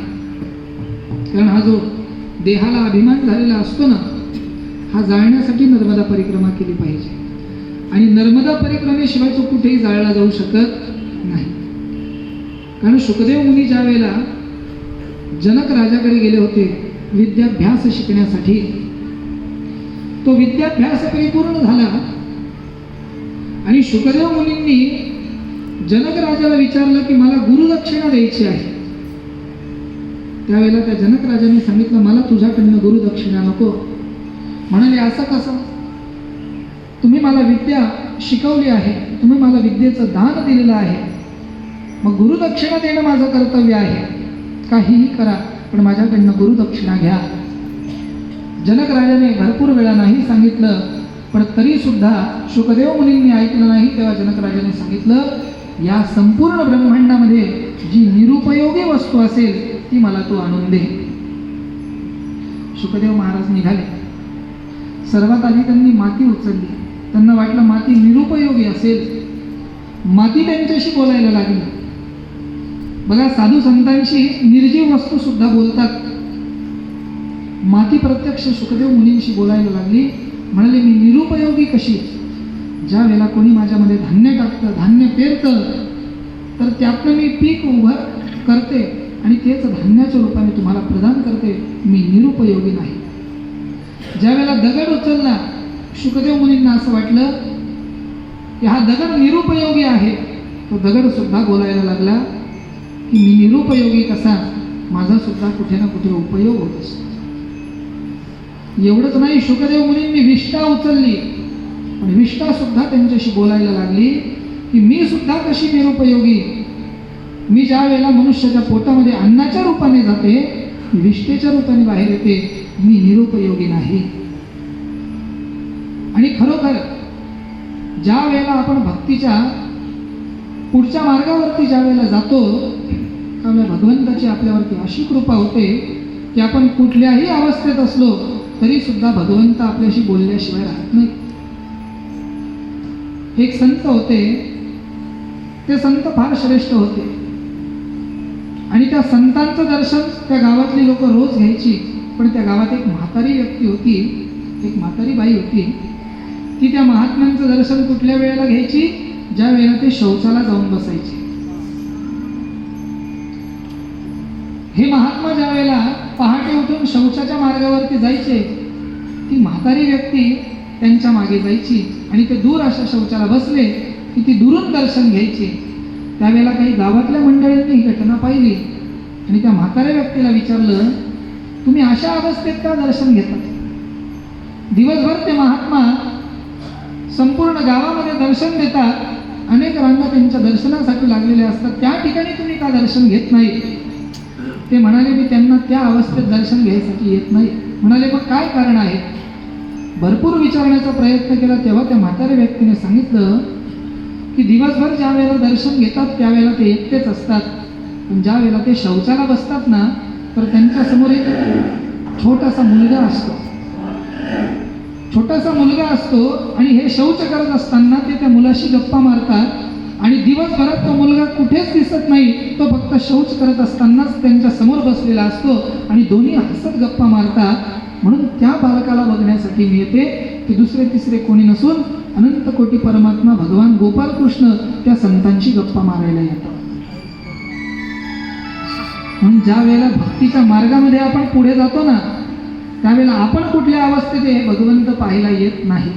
कारण हा जो देहाला अभिमान झालेला असतो ना, हा जाळण्यासाठी नर्मदा परिक्रमा केली पाहिजे. आणि नर्मदा परिक्रमेशिवाय तो कुठेही जाळला जाऊ शकत नाही. कारण शुकदेव मुनी ज्या वेळेला जनक राजाकडे गेले होते विद्याभ्यास शिकण्यासाठी, तो विद्याभ्यास परिपूर्ण झाला आणि शुकदेव मुनींनी जनक राजाला विचारलं की मला गुरुदक्षिणा द्यायची आहे. त्यावेळेला त्या जनक राजाने सांगितलं मला तुझ्याकडनं गुरुदक्षिणा नको. म्हणाले असं कसं? तुम्ही मला विद्या शिकवली आहे, तुम्ही मला विद्येचं दान दिलेलं आहे, मग गुरुदक्षिणा देणं माझं कर्तव्य आहे. काहीही करा पण माझ्याकडनं गुरुदक्षिणा घ्या. जनक राजाने भरपूर वेळा नाही सांगितलं, पण तरी सुद्धा शुकदेव मुनींनी ऐकलं नाही. तेव्हा जनक राजाने सांगितलं या संपूर्ण ब्रह्मांडामध्ये जी निरुपयोगी वस्तू असेल ती मला तू आणून दे. शुकदेव महाराज निघाले. सर्वात आधी त्यांनी माती उचलली. त्यांना वाटलं माती निरुपयोगी असेल. माती त्यांच्याशी बोलायला लागली. बघा साधू संतांशी निर्जीव वस्तू सुद्धा बोलतात. माती प्रत्यक्ष शुकदेव मुनींशी बोलायला लागली. म्हणाले मी निरुपयोगी कशी? ज्या वेळेला कोणी माझ्यामध्ये धान्य टाकतं, धान्य पेरतं, तर त्यातनं मी पीक उभं करते आणि तेच धान्याच्या रूपाने तुम्हाला प्रदान करते. मी निरुपयोगी नाही. ज्या वेळेला दगड उचलला, शुकदेव मुनींना असं वाटलं की हा दगड निरुपयोगी आहे. तो दगड सुद्धा बोलायला लागला की मी निरुपयोगी कसा, माझा सुद्धा कुठे ना कुठे उपयोग होत असतो. एवढंच नाही, शुकदेव मुनींनी विष्ठा उचलली, पण विष्ठा सुद्धा त्यांच्याशी बोलायला लागली की मी सुद्धा कशी निरुपयोगी. मी ज्या वेळेला मनुष्याच्या पोटामध्ये अन्नाच्या रूपाने जाते, विष्ठेच्या रूपाने बाहेर येते, मी निरुपयोगी नाही. आणि खरोखर ज्या वेळेला आपण भक्तीच्या पुढच्या मार्गावरती ज्या वेळेला जातो त्यावेळेला भगवंताची आपल्यावरती अशी कृपा होते की आपण कुठल्याही अवस्थेत असलो तरी सुद्धा भगवंत आपल्याशी बोलल्याशिवाय राहत नाही. एक संत होते, ते संत फार श्रेष्ठ होते आणि त्या संतांचं दर्शन त्या गावातली लोक रोज घ्यायची. पण त्या गावात एक म्हातारी व्यक्ती होती, एक म्हातारी बाई होती. ती त्या महात्म्यांचं दर्शन कुठल्या वेळेला घ्यायची? ज्या वेळेला ते शौचाला जाऊन बसायचे. हे महात्मा ज्या वेळेला पहाटे उठून शौचाच्या मार्गावरती जायचे, ती म्हातारी व्यक्ती त्यांच्या मागे जायची आणि ते दूर अशा शौचाला बसले की ती दुरून दर्शन घ्यायची. त्यावेळेला काही गावातल्या मंडळींनी ही घटना पाहिली आणि त्या म्हाताऱ्या व्यक्तीला विचारलं तुम्ही अशा अवस्थेत का दर्शन घेतात? दिवसभर ते महात्मा संपूर्ण गावामध्ये दर्शन देतात, अनेक रांगा त्यांच्या दर्शनासाठी लागलेल्या असतात, त्या ठिकाणी तुम्ही का दर्शन घेत नाही? ते म्हणाले मी त्यांना त्या अवस्थेत दर्शन घ्यायसाठी येत नाही. म्हणाले मग काय कारण आहे? भरपूर विचारण्याचा प्रयत्न केला. तेव्हा त्या म्हाताऱ्या व्यक्तीने सांगितलं की दिवसभर ज्या वेळेला दर्शन घेतात त्यावेळेला ते एकटेच असतात, पण ज्या वेळेला ते शौचाला बसतात ना तर त्यांच्यासमोर एक छोटासा मुलगा असतो. छोटासा मुलगा असतो आणि हे शौच करत असताना ते त्या मुलाशी गप्पा मारतात आणि दिवसभरात तो मुलगा कुठेच दिसत नाही, तो फक्त शौच करत असतानाच त्यांच्या समोर बसलेला असतो आणि दोन्ही हसत गप्पा मारतात. म्हणून त्या बालकाला बघण्यासाठी मी येते. ते दुसरे तिसरे कोणी नसून अनंत कोटी परमात्मा भगवान गोपाल कृष्ण त्या संतांची गप्पा मारायला येतात. म्हणून ज्या वेळेला भक्तीच्या मार्गामध्ये आपण पुढे जातो ना त्यावेळेला आपण कुठल्या अवस्थेत हे भगवंत पाहायला येत नाही.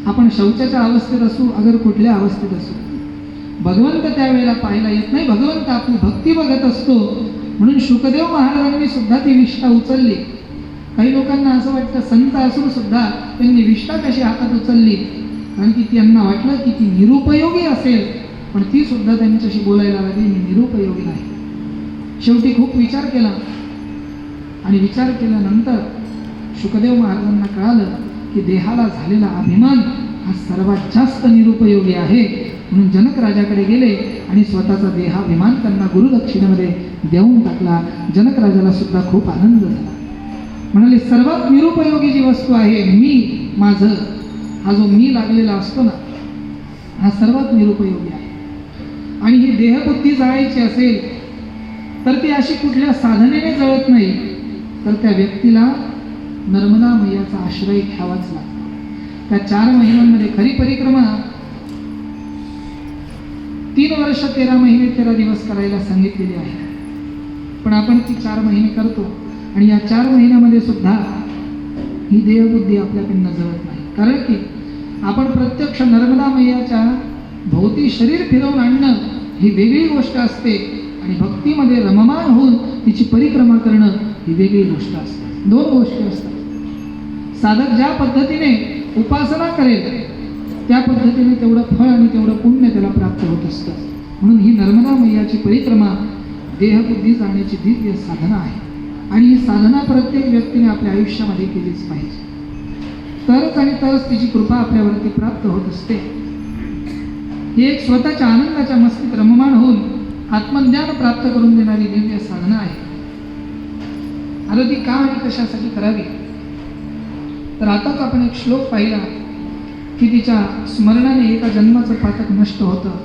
आपण शौचाच्या अवस्थेत असू अगर कुठल्या अवस्थेत असू, भगवंत त्यावेळेला पाहायला येत नाही. भगवंत आपली भक्ती बघत असतो. म्हणून शुकदेव महाराजांनी सुद्धा ती विष्ठा उचलली. काही लोकांना असं वाटतं संत असून सुद्धा त्यांनी विष्ठा कशी हातात उचलली, कारण की त्यांना वाटलं की ती निरुपयोगी असेल पण ती सुद्धा त्यांच्याशी बोलायला लागली, मी निरुपयोगी नाही. शेवटी खूप विचार केला आणि विचार केल्यानंतर शुकदेव महाराजांना कळालं की देहाला झालेला अभिमान हा सर्वात जास्त निरुपयोगी आहे. म्हणून जनक राजाकडे गेले आणि स्वतःचा देहाभिमान त्यांना गुरुदक्षिणेमध्ये देऊन टाकला. जनक राजाला सुद्धा खूप आनंद झाला. म्हणाले, सर्वात निरुपयोगी जी वस्तू आहे मी, माझं, हा जो मी लागलेला असतो ना, हा सर्वात निरुपयोगी आहे. आणि ही देहबुद्धी जाळायची असेल तर ती अशी कुठल्या साधनेने जळत नाही, तर त्या व्यक्तीला नर्मदा मैयाचा आश्रय घ्यावाच लागतो. त्या 4 महिन्यांमध्ये खरी परिक्रमा 3 वर्ष 13 महिने 13 दिवस करायला सांगितलेली आहे. पण आपण ती 4 महिने करतो आणि या 4 महिन्यामध्ये सुद्धा ही देहबुद्धी आपल्याकडनं जळत नाही. कारण की आपण प्रत्यक्ष नर्मदा मैयाच्या भोवती शरीर फिरवून आणणं ही वेगळी गोष्ट असते आणि भक्तीमध्ये रममाण होऊन तिची परिक्रमा करणं ही वेगळी गोष्ट असते. 2 गोष्टी असतात. साधक ज्या पद्धतीने उपासना करेल त्या पद्धतीने तेवढं फळ आणि तेवढं पुण्य त्याला प्राप्त होत असतं. म्हणून ही नर्मदा मैयाची परिक्रमा देहबुद्धी जाण्याची दिव्य साधना आहे आणि ही साधना प्रत्येक व्यक्तीने आपल्या आयुष्यामध्ये केलीच पाहिजे. तरच आणि तरच तिची कृपा आपल्यावरती प्राप्त होत असते. ही एक स्वतःच्या आनंदाच्या मस्तीत रममाण होऊन आत्मज्ञान प्राप्त करून देणारी दिव्य साधना आहे. आता ती का आणि कशासाठी करावी, तर आताच आपण एक श्लोक पाहिला की तिच्या स्मरणाने एका जन्माचं पातक नष्ट होतं,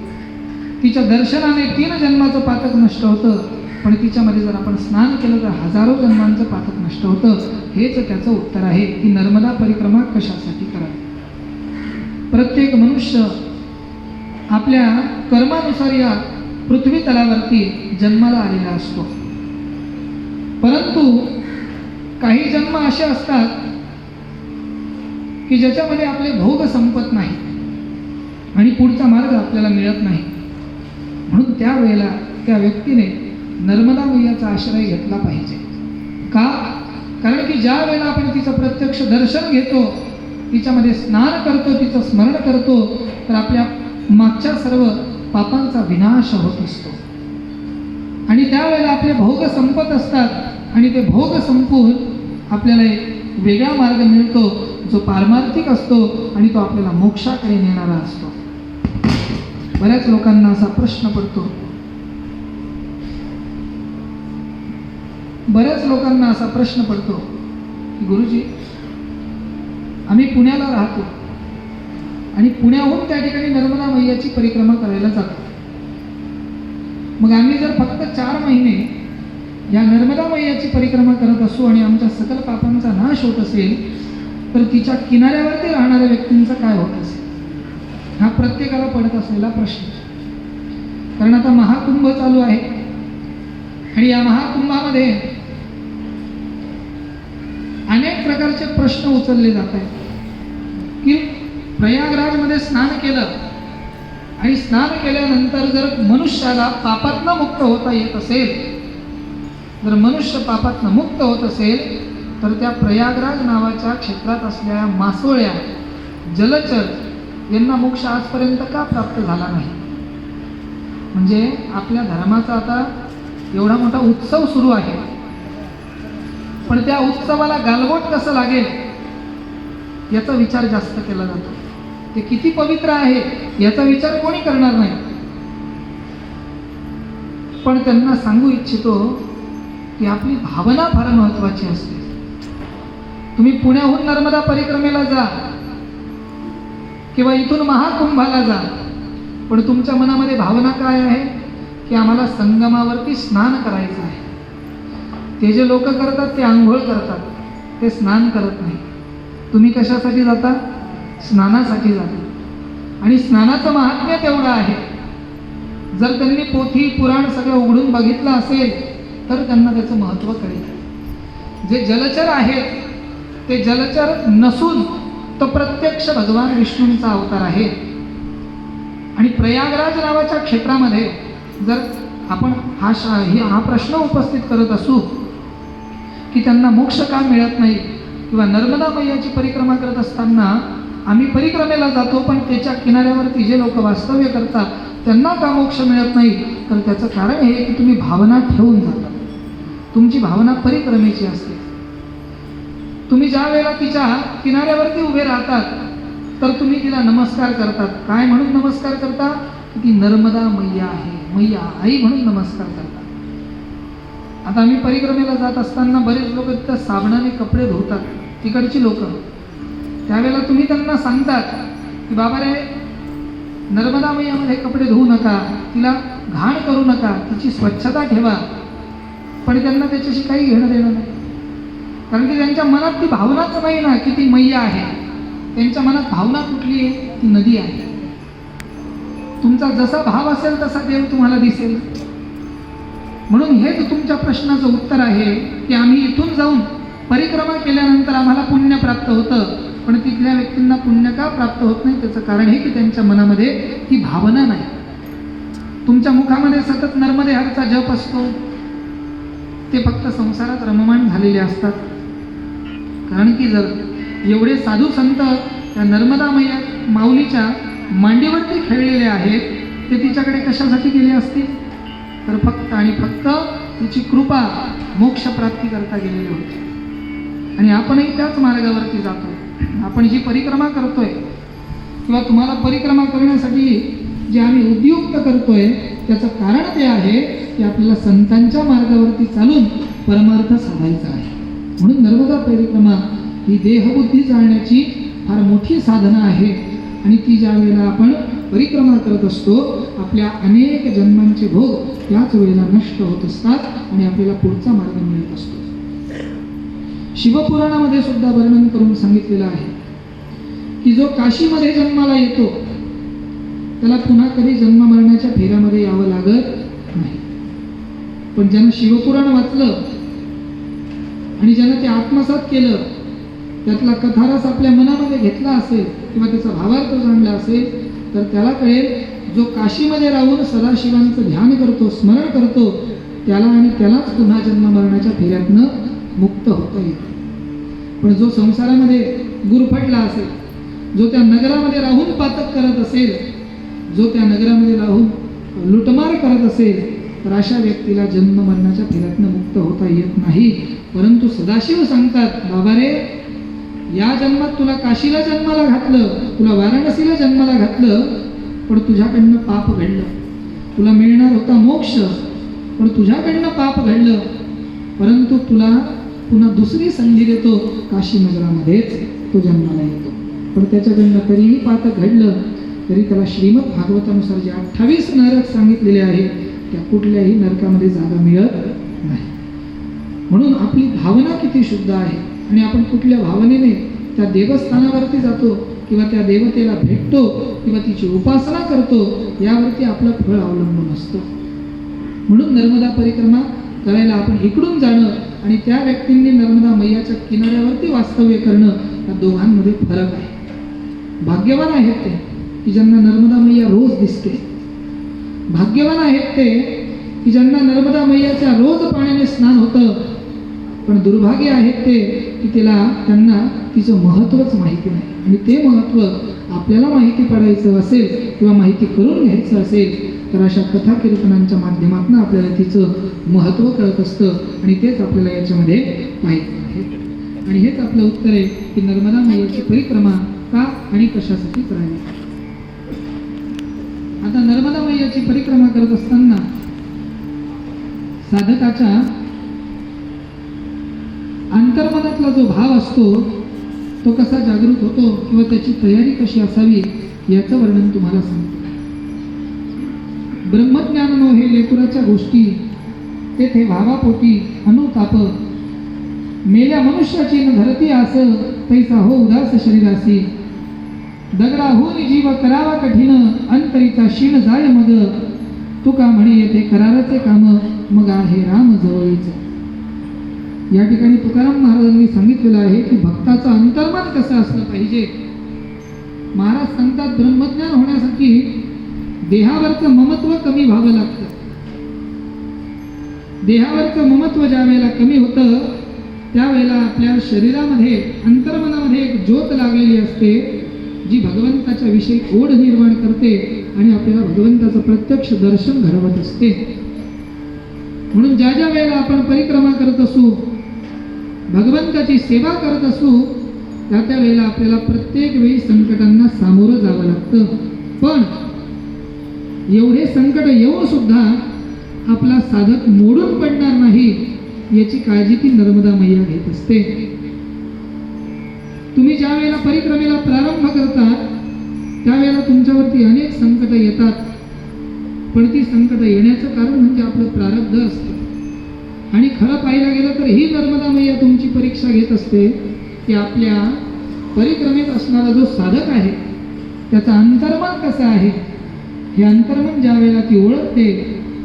तिच्या दर्शनाने 3 जन्माचं पातक नष्ट होतं, पण तिच्यामध्ये जर आपण स्नान केलं तर हजारो जन्मांचं पातक नष्ट होतं. हेच त्याचं उत्तर आहे की नर्मदा परिक्रमा कशासाठी करावी. प्रत्येक मनुष्य आपल्या कर्मानुसार या पृथ्वी तलावरती जन्माला आलेला असतो. परंतु काही जन्म असे असतात की ज्याच्यामध्ये आपले भोग संपत नाही आणि पुढचा मार्ग आपल्याला मिळत नाही. म्हणून त्यावेळेला त्या व्यक्तीने नर्मदा मैयाचा आश्रय घेतला पाहिजे. का? कारण की ज्या वेळेला आपण तिचं प्रत्यक्ष दर्शन घेतो, तिच्यामध्ये स्नान करतो, तिचं स्मरण करतो, तर आपल्या मागच्या सर्व पापांचा विनाश होत असतो आणि त्यावेळेला आपले भोग संपत असतात आणि ते भोग संपून आपल्याला एक वेगळा मार्ग मिळतो जो पारमार्थिक असतो आणि तो आपल्याला मोक्षाकडे नेणारा असतो. बऱ्याच लोकांना असा प्रश्न पडतो, की गुरुजी, आम्ही पुण्याला राहतो आणि पुण्याहून त्या ठिकाणी नर्मदा मैयाची परिक्रमा करायला जातो. मग आम्ही जर फक्त 4 महिने या नर्मदा मैयाची परिक्रमा करत असू आणि आमच्या सकल पापांचा नाश होत असेल तर तिच्या किनाऱ्यावरती राहणाऱ्या व्यक्तींचं काय होत असेल? हा प्रत्येकाला पडत असलेला प्रश्न. कारण आता महाकुंभ चालू आहे आणि या महाकुंभामध्ये अनेक प्रकारचे प्रश्न उचलले जात आहेत की प्रयागराजमध्ये स्नान केलं आणि स्नान केल्यानंतर जर मनुष्याला पापातनं मुक्त होता येत असेल, जर मनुष्य पापातनं मुक्त होत असेल तर त्या प्रयागराज नावाच्या क्षेत्रात असलेल्या मासोळ्या, जलचर यांना मोक्ष आजपर्यंत का प्राप्त झाला नाही? म्हणजे आपल्या धर्माचा आता एवढा मोठा उत्सव सुरू आहे, पण त्या उत्सवाला गालबोट कसं लागेल याचा विचार जास्त केला जातो. ते किती पवित्र आहे याचा विचार कोणी करणार नाही. पण त्यांना सांगू इच्छितो की आपली भावना फार महत्वाची असते. तुम्ही पुण्याहून नर्मदा परिक्रमेला जा किंवा इथून महाकुंभाला जा, पण तुमच्या मनामध्ये भावना काय आहे की आम्हाला संगमावरती स्नान करायचं आहे. ते जे लोक करतात ते आंघोळ करतात, ते स्नान करत नाही. तुम्ही कशासाठी जाता? स्नानासाठी जाता. आणि स्नानाचं महात्म्य तेवढं आहे. जर त्यांनी पोथी पुराण सगळं उघडून बघितलं असेल तर त्यांना त्याचं महत्त्व कळेल. जे जलचर आहेत ते जलचर नसून तो प्रत्यक्ष भगवान विष्णूंचा अवतार आहे. आणि प्रयागराज नावाच्या क्षेत्रामध्ये जर आपण हा प्रश्न उपस्थित करत असू की त्यांना मोक्ष का मिळत नाही किंवा नर्मदा मैयाची परिक्रमा करत असताना आम्ही परिक्रमेला जातो पण त्याच्या किनाऱ्यावरती जे लोक वास्तव्य करतात त्यांना का मोक्ष मिळत नाही, तर त्याचं कारण हे की तुम्ही भावना ठेवून जाता. तुमची भावना परिक्रमेची असते. तुम्ही ज्या वेळेला तिच्या किनाऱ्यावरती उभे राहतात तर तुम्ही तिला नमस्कार करतात. काय म्हणून नमस्कार करता? ती नर्मदा मैया आहे, मैया आई म्हणून नमस्कार करतात. आता आम्ही परिक्रमेला जात असताना बरेच लोक तिथं साबणाने कपडे धुतात, तिकडची लोक. त्यावेळेला तुम्ही त्यांना सांगतात की बाबा रे, नर्मदा मैयामध्ये कपडे धुवू नका, तिला घाण करू नका, तिची स्वच्छता ठेवा. पण त्यांना त्याच्याशी काही घेणं देणं नाही, कारण की त्यांच्या मनात ती भावनाच नाही ना की ती मैया आहे. त्यांच्या मनात भावना कुठली आहे? ती नदी आहे. तुमचा जसा भाव असेल तसा देव तुम्हाला दिसेल. म्हणून हेच तुमच्या प्रश्नाचं उत्तर आहे की आम्ही इथून जाऊन परिक्रमा केल्यानंतर आम्हाला पुण्य प्राप्त होतं, पण तिथल्या व्यक्तींना पुण्य का प्राप्त होत नाही? त्याचं कारण हे की त्यांच्या मनामध्ये ती भावना नाही. तुमच्या मुखामध्ये सतत नर्मदे हरचा जप असतो, ते फक्त संसारात रममाण झालेले असतात. कारण की जर एवढे साधू संत त्या नर्मदा मैया माऊलीच्या मांडीवरती खेळलेले आहेत, ते तिच्याकडे कशासाठी गेले असतील? तर फक्त आणि फक्त तिची कृपा, मोक्ष प्राप्ती करता गेलेले होते. आणि आपणही त्याच मार्गावरती जातो. आपण जी परिक्रमा करतोय किंवा तुम्हाला परिक्रमा करण्यासाठी जे आम्ही उद्युक्त करतोय, त्याचं कारण ते आहे की आपल्याला संतांच्या मार्गावरती चालून परमार्थ साधायचा आहे. म्हणून नर्मदा परिक्रमा ही देहबुद्धी जाळण्याची फार मोठी साधना आहे. आणि ती ज्या वेळेला आपण परिक्रमा करत असतो, आपल्या अनेक जन्मांचे भोग त्याच वेळेला नष्ट होत असतात आणि आपल्याला पुढचा मार्ग मिळत असतो. शिवपुराणामध्ये सुद्धा वर्णन करून सांगितलेलं आहे की जो काशीमध्ये जन्माला येतो त्याला पुन्हा कधी जन्म मरणाच्या फेऱ्यामध्ये यावं लागत नाही. पण ज्यानं शिवपुराण वाचलं आणि ज्यानं ते आत्मसात केलं, त्यातला कथारस आपल्या मनामध्ये घेतला असेल किंवा त्याचा भावार्थ जाणला असेल, तर त्याला कळेल जो काशीमध्ये राहून सदाशिवांचं ध्यान करतो, स्मरण करतो, त्याला आणि त्यालाच पुन्हा जन्म मरणाच्या फेऱ्यातनं मुक्त होता येईल. पण जो संसारामध्ये गुरफटला असेल, जो त्या नगरामध्ये राहून पातक करत असेल, जो त्या नगरामध्ये राहून लुटमार करत असेल, तर अशा व्यक्तीला जन्म मरणाच्या फेऱ्यातनं मुक्त होता येत नाही. परंतु सदाशिव सांगतात, बाबा रे, या जन्मात तुला काशीला जन्माला घातलं, तुला वाराणसीला जन्माला घातलं, पण तुझ्याकडनं पाप घडलं. तुला मिळणार होता मोक्ष, पण तुझ्याकडनं पाप घडलं. परंतु तुला पुन्हा दुसरी संधी देतो, काशी नगरामध्येच तो जन्माला येतो. पण त्याच्याकडनं तरीही पातक घडलं तरी त्याला श्रीमद भागवतानुसार जे 28 नरक सांगितलेले आहेत, त्या कुठल्याही नरकामध्ये जागा मिळत नाही. म्हणून आपली भावना किती शुद्ध आहे आणि आपण कुठल्या भावनेने त्या देवस्थानावरती जातो किंवा त्या देवतेला भेटतो किंवा तिची उपासना करतो, यावरती आपलं फळ अवलंबून असतं. म्हणून नर्मदा परिक्रमा करायला आपण इकडून जाणं आणि त्या व्यक्तींनी नर्मदा मैयाच्या किनाऱ्यावरती वास्तव्य करणं, या दोघांमध्ये फरक आहे. भाग्यवान आहेत ते की ज्यांना नर्मदा मैया रोज दिसते. भाग्यवान आहेत ते की ज्यांना नर्मदा मैयाच्या रोज पाण्याने स्नान होतं. पण दुर्भाग्य आहेत ते की त्यांना तिचं महत्त्वच माहिती नाही. आणि ते महत्त्व आपल्याला माहिती पडायचं असेल किंवा माहिती करून घ्यायचं असेल, तर अशा कथा कीर्तनांच्या माध्यमातून आपल्याला तिचं महत्त्व कळत असतं आणि तेच आपल्याला याच्यामध्ये माहिती आहे. आणि हेच आपलं उत्तर आहे की नर्मदा मैयाची परिक्रमा का आणि कशासाठी करावी. आता नर्मदा मैयाची परिक्रमा करत असताना साधकाच्या अंतर्मनातला जो भाव असतो तो कसा जागृत होतो किंवा त्याची तयारी कशी असावी याचं वर्णन तुम्हाला सांगतो. ब्रह्मज्ञान नो हे लेकुराच्या गोष्टी, तेथे भावापोटी अनुताप, मेल्या मनुष्याची न धरती आस, तैसा हो उदास शरीरासी, दगडाहून जीव करावा कठीण, अंतरीचा क्षीण जाय मग, तुका म्हणे येथे कराराचे काम, मग आहे राम जवळीच. या ठिकाणी तुकाराम महाराजांनी सांगितलेलं आहे की भक्ताचं अंतर्मन कसं असलं पाहिजे. महाराज सांगतात, ब्रह्मज्ञान होण्यासाठी देहावरचं ममत्व कमी व्हावं लागतं. देहावरचं ममत्व ज्या वेळेला कमी होतं त्यावेळेला आपल्या शरीरामध्ये अंतर्मनामध्ये एक ज्योत लागलेली असते, जी भगवंताच्या विषयी ओढ निर्माण करते आणि आपल्याला भगवंताचं प्रत्यक्ष दर्शन घडवत असते. म्हणून ज्या ज्या वेळेला आपण परिक्रमा करत असू, भगवंताची सेवा करत असू, त्या त्या वेळेला आपल्याला प्रत्येक वेळी संकटांना सामोरं जावं लागतं. पण एवढे संकट येऊन सुद्धा आपला साधक मोडून पडणार नाही याची काळजी ती नर्मदा मैया घेत असते. तुम्ही ज्या वेळेला परिक्रमेला प्रारंभ करता त्यावेळेला तुमच्यावरती अनेक संकट येतात, पण ती संकट येण्याचं कारण म्हणजे आपलं प्रारब्ध असतं. आणि खरं पाहायला गेलं तर ही नर्मदा मैया तुमची परीक्षा घेत असते की आपल्या परिक्रमेत असणारा जो साधक आहे त्याचं अंतर्मन कसं आहे. हे अंतर्मन ज्या वेळेला ती ओळखते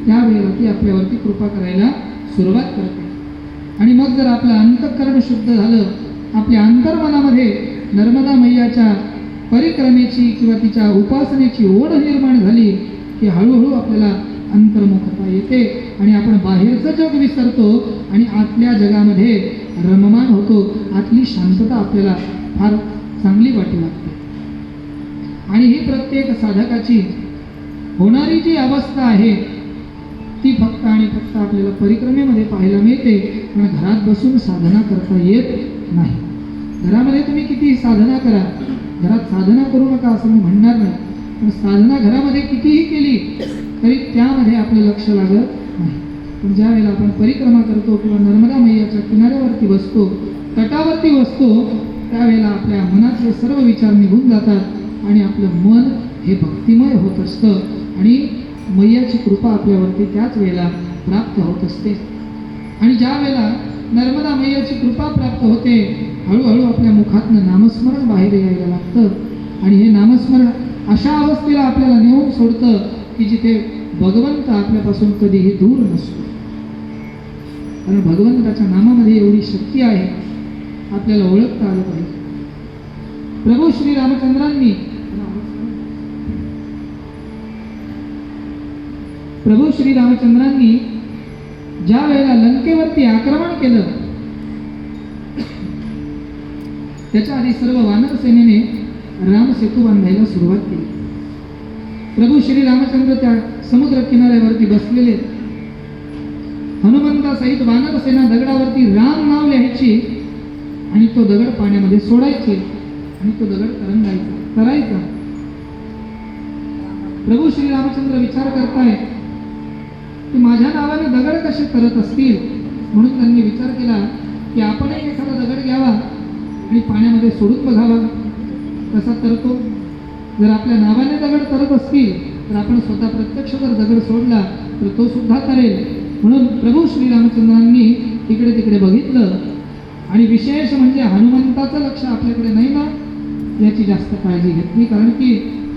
त्यावेळेला ती आपल्यावरती कृपा करायला सुरुवात करते. आणि मग जर आपलं अंतःकरण शुद्ध झालं, आपल्या अंतर्मनामध्ये नर्मदा मैयाच्या परिक्रमेची किंवा तिच्या उपासनेची ओढ निर्माण झाली की हळूहळू आपल्याला अंतर्मुखता येते आणि आपण बाहेरचं जग विसरतो आणि आतल्या जगामध्ये रममान होतो. आतली शांतता आपल्याला फार चांगली वाटू लागते. आणि ही प्रत्येक साधकाची होणारी जी अवस्था आहे ती फक्त आणि फक्त आपल्याला परिक्रमेमध्ये पाहायला मिळते. पण घरात बसून साधना करता येत नाही. घरामध्ये तुम्ही कितीही साधना करा, घरात साधना करू नका असं मी म्हणणार नाही, पण साधना घरामध्ये कितीही केली तरी त्यामध्ये आपलं लक्ष लागत नाही. पण ज्या वेळेला आपण परिक्रमा करतो किंवा नर्मदा मैयाच्या किनाऱ्यावरती बसतो, तटावरती बसतो, त्यावेळेला आपल्या मनातले सर्व विचार निघून जातात आणि आपलं मन हे भक्तिमय होत असतं आणि मैयाची कृपा आपल्यावरती त्याच वेळेला प्राप्त होत असते. आणि ज्या वेळेला नर्मदा मैयाची कृपा प्राप्त होते, हळूहळू आपल्या मुखातनं नामस्मरण बाहेर यायला लागतं. आणि हे नामस्मरण अशा अवस्थेला आपल्याला नेऊन सोडतं की जिथे भगवंत आपल्यापासून कधीही दूर नसतो. कारण भगवंताच्या नामामध्ये एवढी शक्ती आहे, आपल्याला ओळखता आलं पाहिजे. प्रभू श्री रामचंद्रांनी ज्या वेळेला लंकेवरती आक्रमण केलं त्याच्या आधी सर्व वानर सेनेने राम सेतू बांधायला सुरुवात केली. प्रभू श्री रामचंद्र त्या समुद्र किनाऱ्यावरती बसलेले, हनुमंतासहित वानर सेना दगडावरती राम नाव लिहायची आणि तो दगड पाण्यामध्ये सोडायचे आणि तो दगड तरंगायचा. प्रभू श्री रामचंद्र विचार करताय की माझ्या नावाने दगड कसे तरत असतील. म्हणून त्यांनी विचार केला की आपणही एखादा दगड घ्यावा आणि पाण्यामध्ये सोडून बघावा कसा तरतो. जर आपल्या नावाने दगड तरत असतील तर आपण स्वतः प्रत्यक्ष जर दगड सोडला तर तो सुद्धा तरेल. म्हणून प्रभू श्री रामचंद्रांनी इकडे तिकडे बघितलं आणि विशेष म्हणजे हनुमंताचं लक्ष आपल्याकडे नाही ना याची जास्त काळजी घेतली. कारण की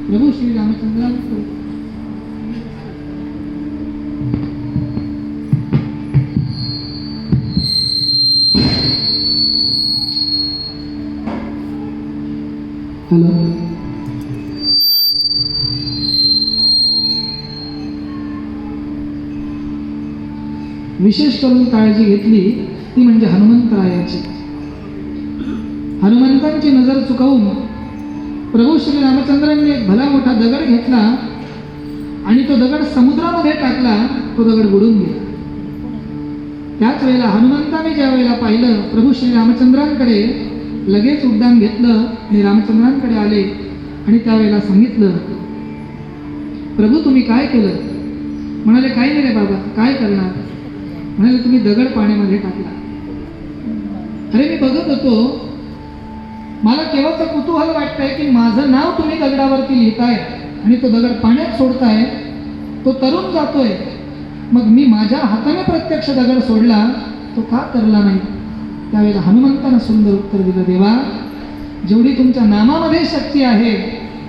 प्रभू श्री रामचंद्रांचं विशेष करून काळजी घेतली ती म्हणजे हनुमंतरायाची. हनुमंतांची नजर चुकवून प्रभू श्री रामचंद्रांनी एक भला मोठा दगड घेतला आणि तो दगड समुद्रामध्ये टाकला. तो दगड बुडून गेला. त्याच वेळेला हनुमंताने ज्या वेळेला पाहिलं प्रभू श्री रामचंद्रांकडे, लगेच उड्डाण घेतलं आणि रामचंद्रांकडे आले आणि त्यावेळेला सांगितलं, प्रभू तुम्ही काय केलं? म्हणाले काही नाही रे बाबा, काय करणार? म्हणाले तुम्ही दगड पाण्यामध्ये टाकला. अरे मी बघत होतो, मला केव्हाचं कुतूहल वाटतंय की माझं नाव तुम्ही दगडावरती लिहिताय आणि तो दगड पाण्यात सोडताय, तो तरुण जातोय, मग मी माझ्या हाताने प्रत्यक्ष दगड सोडला, तो का तरला नाही? त्यावेळेला हनुमंतानं सुंदर उत्तर दिलं, देवा जेवढी तुमच्या नामामध्ये शक्ती आहे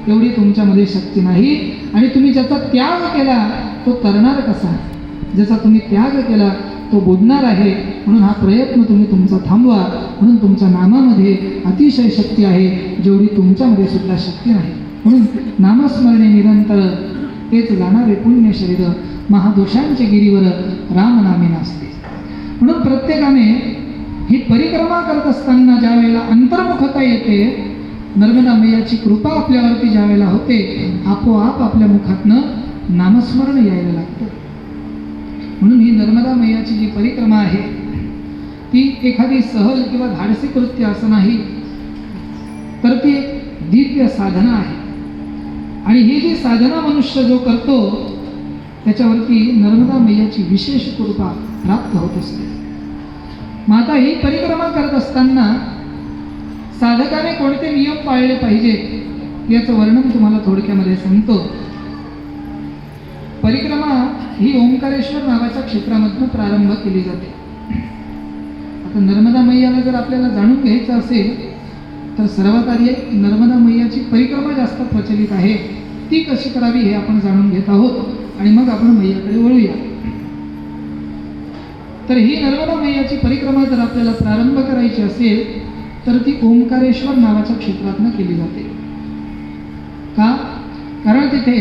तेवढी तुमच्यामध्ये शक्ती नाही. आणि तुम्ही ज्याचा त्याग केला तो तरणार कसा? ज्याचा तुम्ही त्याग केला तो बुडणार आहे. म्हणून हा प्रयत्न तुम्ही तुमचा थांबवा. म्हणून तुमच्या नामामध्ये अतिशय शक्ती आहे जेवढी तुमच्यामध्ये सुद्धा शक्ती नाही. म्हणून नामस्मरणे निरंतर तेच जाणारे पुण्य शरीर, महादोषांचे गिरीवर राम नामे नासते. म्हणून प्रत्येकाने ही परिक्रमा करत असताना ज्या वेळेला अंतर्मुखता येते नर्मदा मैयाची कृपा आपल्यावरती ज्या वेळेला होते, आपोआप आपल्या मुखातनं नामस्मरण यायला लागतं. म्हणून ही नर्मदा मैयाची जी परिक्रमा आहे ती एखादी सहल किंवा धाडसी कृत्य असं नाही, तर ती एक दिव्य साधना आहे. आणि ही जी साधना मनुष्य जो करतो त्याच्यावरती नर्मदा मैयाची विशेष कृपा प्राप्त होत असते. मग आता ही परिक्रमा करत असताना साधकाने कोणते नियम पाळले पाहिजेत याचं वर्णन तुम्हाला थोडक्यामध्ये सांगतो. परिक्रमा ही ओंकारेश्वर नावाच्या क्षेत्रामधून प्रारंभ केली जाते. आता नर्मदा मैयाला जर आपल्याला जाणून घ्यायचं असेल तर सर्वात आधी नर्मदा मैयाची परिक्रमा जास्त प्रचलित आहे, ती कशी करावी हे आपण जाणून घेत आहोत आणि मग आपण मैयाकडे वळूया. तर ही नर्मदा मैयाची परिक्रमा जर आपल्याला प्रारंभ करायची असेल तर ती ओंकारेश्वर नावाच्या क्षेत्रातनं केली जाते. का? कारण तिथे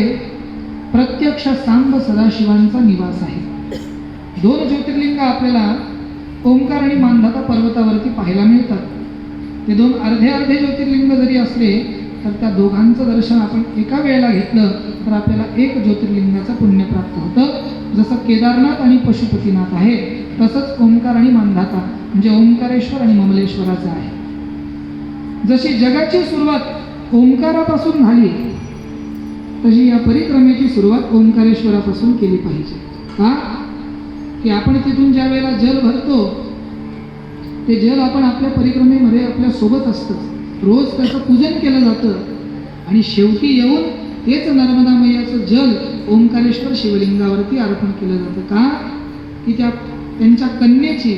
प्रत्यक्ष सांब सदाशिवांचा निवास आहे. 2 ज्योतिर्लिंग आपल्याला ओंकार आणि मांधाता पर्वतावरती पाहायला मिळतात. ते 2 अर्धे ज्योतिर्लिंग जरी असले तर त्या दोघांचं दर्शन आपण एका वेळेला घेतलं तर आपल्याला 1 ज्योतिर्लिंगाचं पुण्य प्राप्त होतं. जसं केदारनाथ आणि पशुपतीनाथ आहे तसंच ओंकार आणि मांधाता म्हणजे ओंकारेश्वर आणि ममलेश्वराचं आहे. जशी जगाची सुरुवात ओंकारापासून झाली तशी या परिक्रमेची सुरुवात ओंकारेश्वरापासून केली पाहिजे. का? की आपण तिथून ज्या वेळेला जल भरतो ते जल आपण आपल्या परिक्रमेमध्ये आपल्या सोबत असतं, रोज त्याचं पूजन केलं जातं आणि शेवटी येऊन तेच नर्मदा मैयाचं जल ओंकारेश्वर शिवलिंगावरती अर्पण केलं जातं. का? की त्यांच्या कन्येची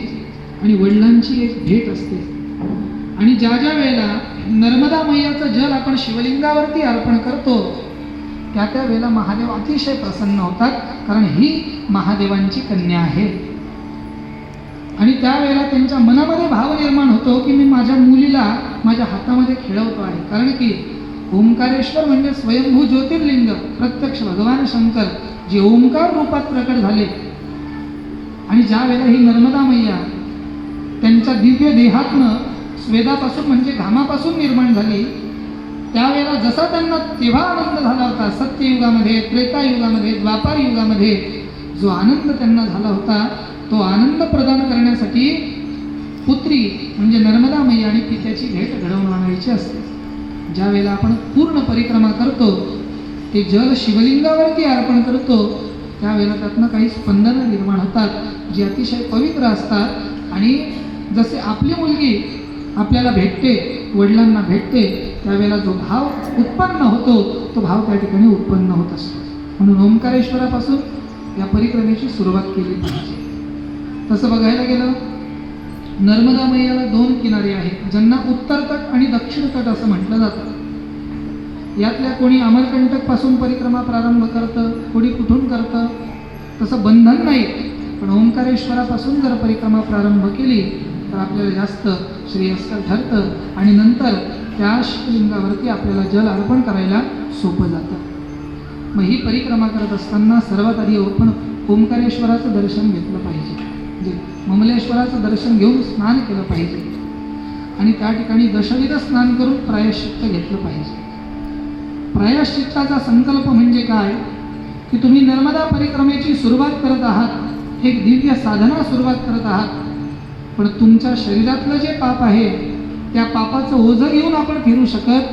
आणि वडिलांची एक भेट असते. आणि ज्या ज्या वेळेला नर्मदा मैयाचं जल आपण शिवलिंगावरती अर्पण करतो त्या त्या वेळेला महादेव अतिशय प्रसन्न होतात, कारण ही महादेवांची कन्या आहे. आणि त्यावेळेला त्यांच्या मनामध्ये भाव निर्माण होतो की मी माझ्या मुलीला माझ्या हातामध्ये खेळवतो आहे. कारण की ओंकारेश्वर म्हणजे स्वयंभू ज्योतिर्लिंग, प्रत्यक्ष भगवान शंकर जे ओंकार रूपात प्रकट झाले. आणि ज्या वेळेला ही नर्मदा मैया त्यांच्या दिव्य देहातनं स्वेदापासून म्हणजे घामापासून निर्माण झाली, त्यावेळेला जसा त्यांना तेव्हा आनंद झाला होता, सत्ययुगामध्ये, त्रेतायुगामध्ये, द्वापार युगामध्ये जो आनंद त्यांना झाला होता तो आनंद प्रदान करण्यासाठी पुत्री म्हणजे नर्मदा मैया आणि पित्याची भेट घडवून आणायची असते. ज्या वेळेला आपण पूर्ण परिक्रमा करतो ते जल शिवलिंगावरती अर्पण करतो त्यावेळेला त्यातनं काही स्पंदनं निर्माण होतात जी अतिशय पवित्र असतात. आणि जसे आपली मुलगी आपल्याला भेटते, वडिलांना भेटते, त्यावेळेला जो भाव उत्पन्न होतो तो भाव त्या ठिकाणी उत्पन्न होत असतो. म्हणून ओंकारेश्वरापासून या परिक्रमेची सुरुवात केली पाहिजे. तसं बघायला गेलं नर्मदा मैयाला 2 किनारे आहेत ज्यांना उत्तर तट आणि दक्षिण तट असं म्हटलं जातं. यातल्या कोणी अमरकंटक पासून परिक्रमा प्रारंभ करतं, कोणी कुठून करतं, तसं बंधन नाही. पण ओंकारेश्वरापासून जर परिक्रमा प्रारंभ केली तर आपल्याला जास्त श्रेयस्कर ठरतं आणि नंतर त्या शिवलिंगावरती आपल्याला जल अर्पण करायला सोपं जातं. मग ही परिक्रमा करत असताना सर्वात आधी आपण ओंकारेश्वराचं दर्शन घेतलं पाहिजे, म्हणजे ममलेश्वराचं दर्शन घेऊन स्नान केलं पाहिजे आणि त्या ठिकाणी दशविध स्नान करून प्रायश्चित्त घेतलं पाहिजे. प्रायश्चित्ताचा संकल्प म्हणजे काय की तुम्ही नर्मदा परिक्रमेची सुरुवात करत आहात, एक दिव्य साधना सुरुवात करत आहात, पण तुमच्या शरीरातलं जे पाप आहे त्या पापाचं ओझं घेऊन आपण फिरू शकत.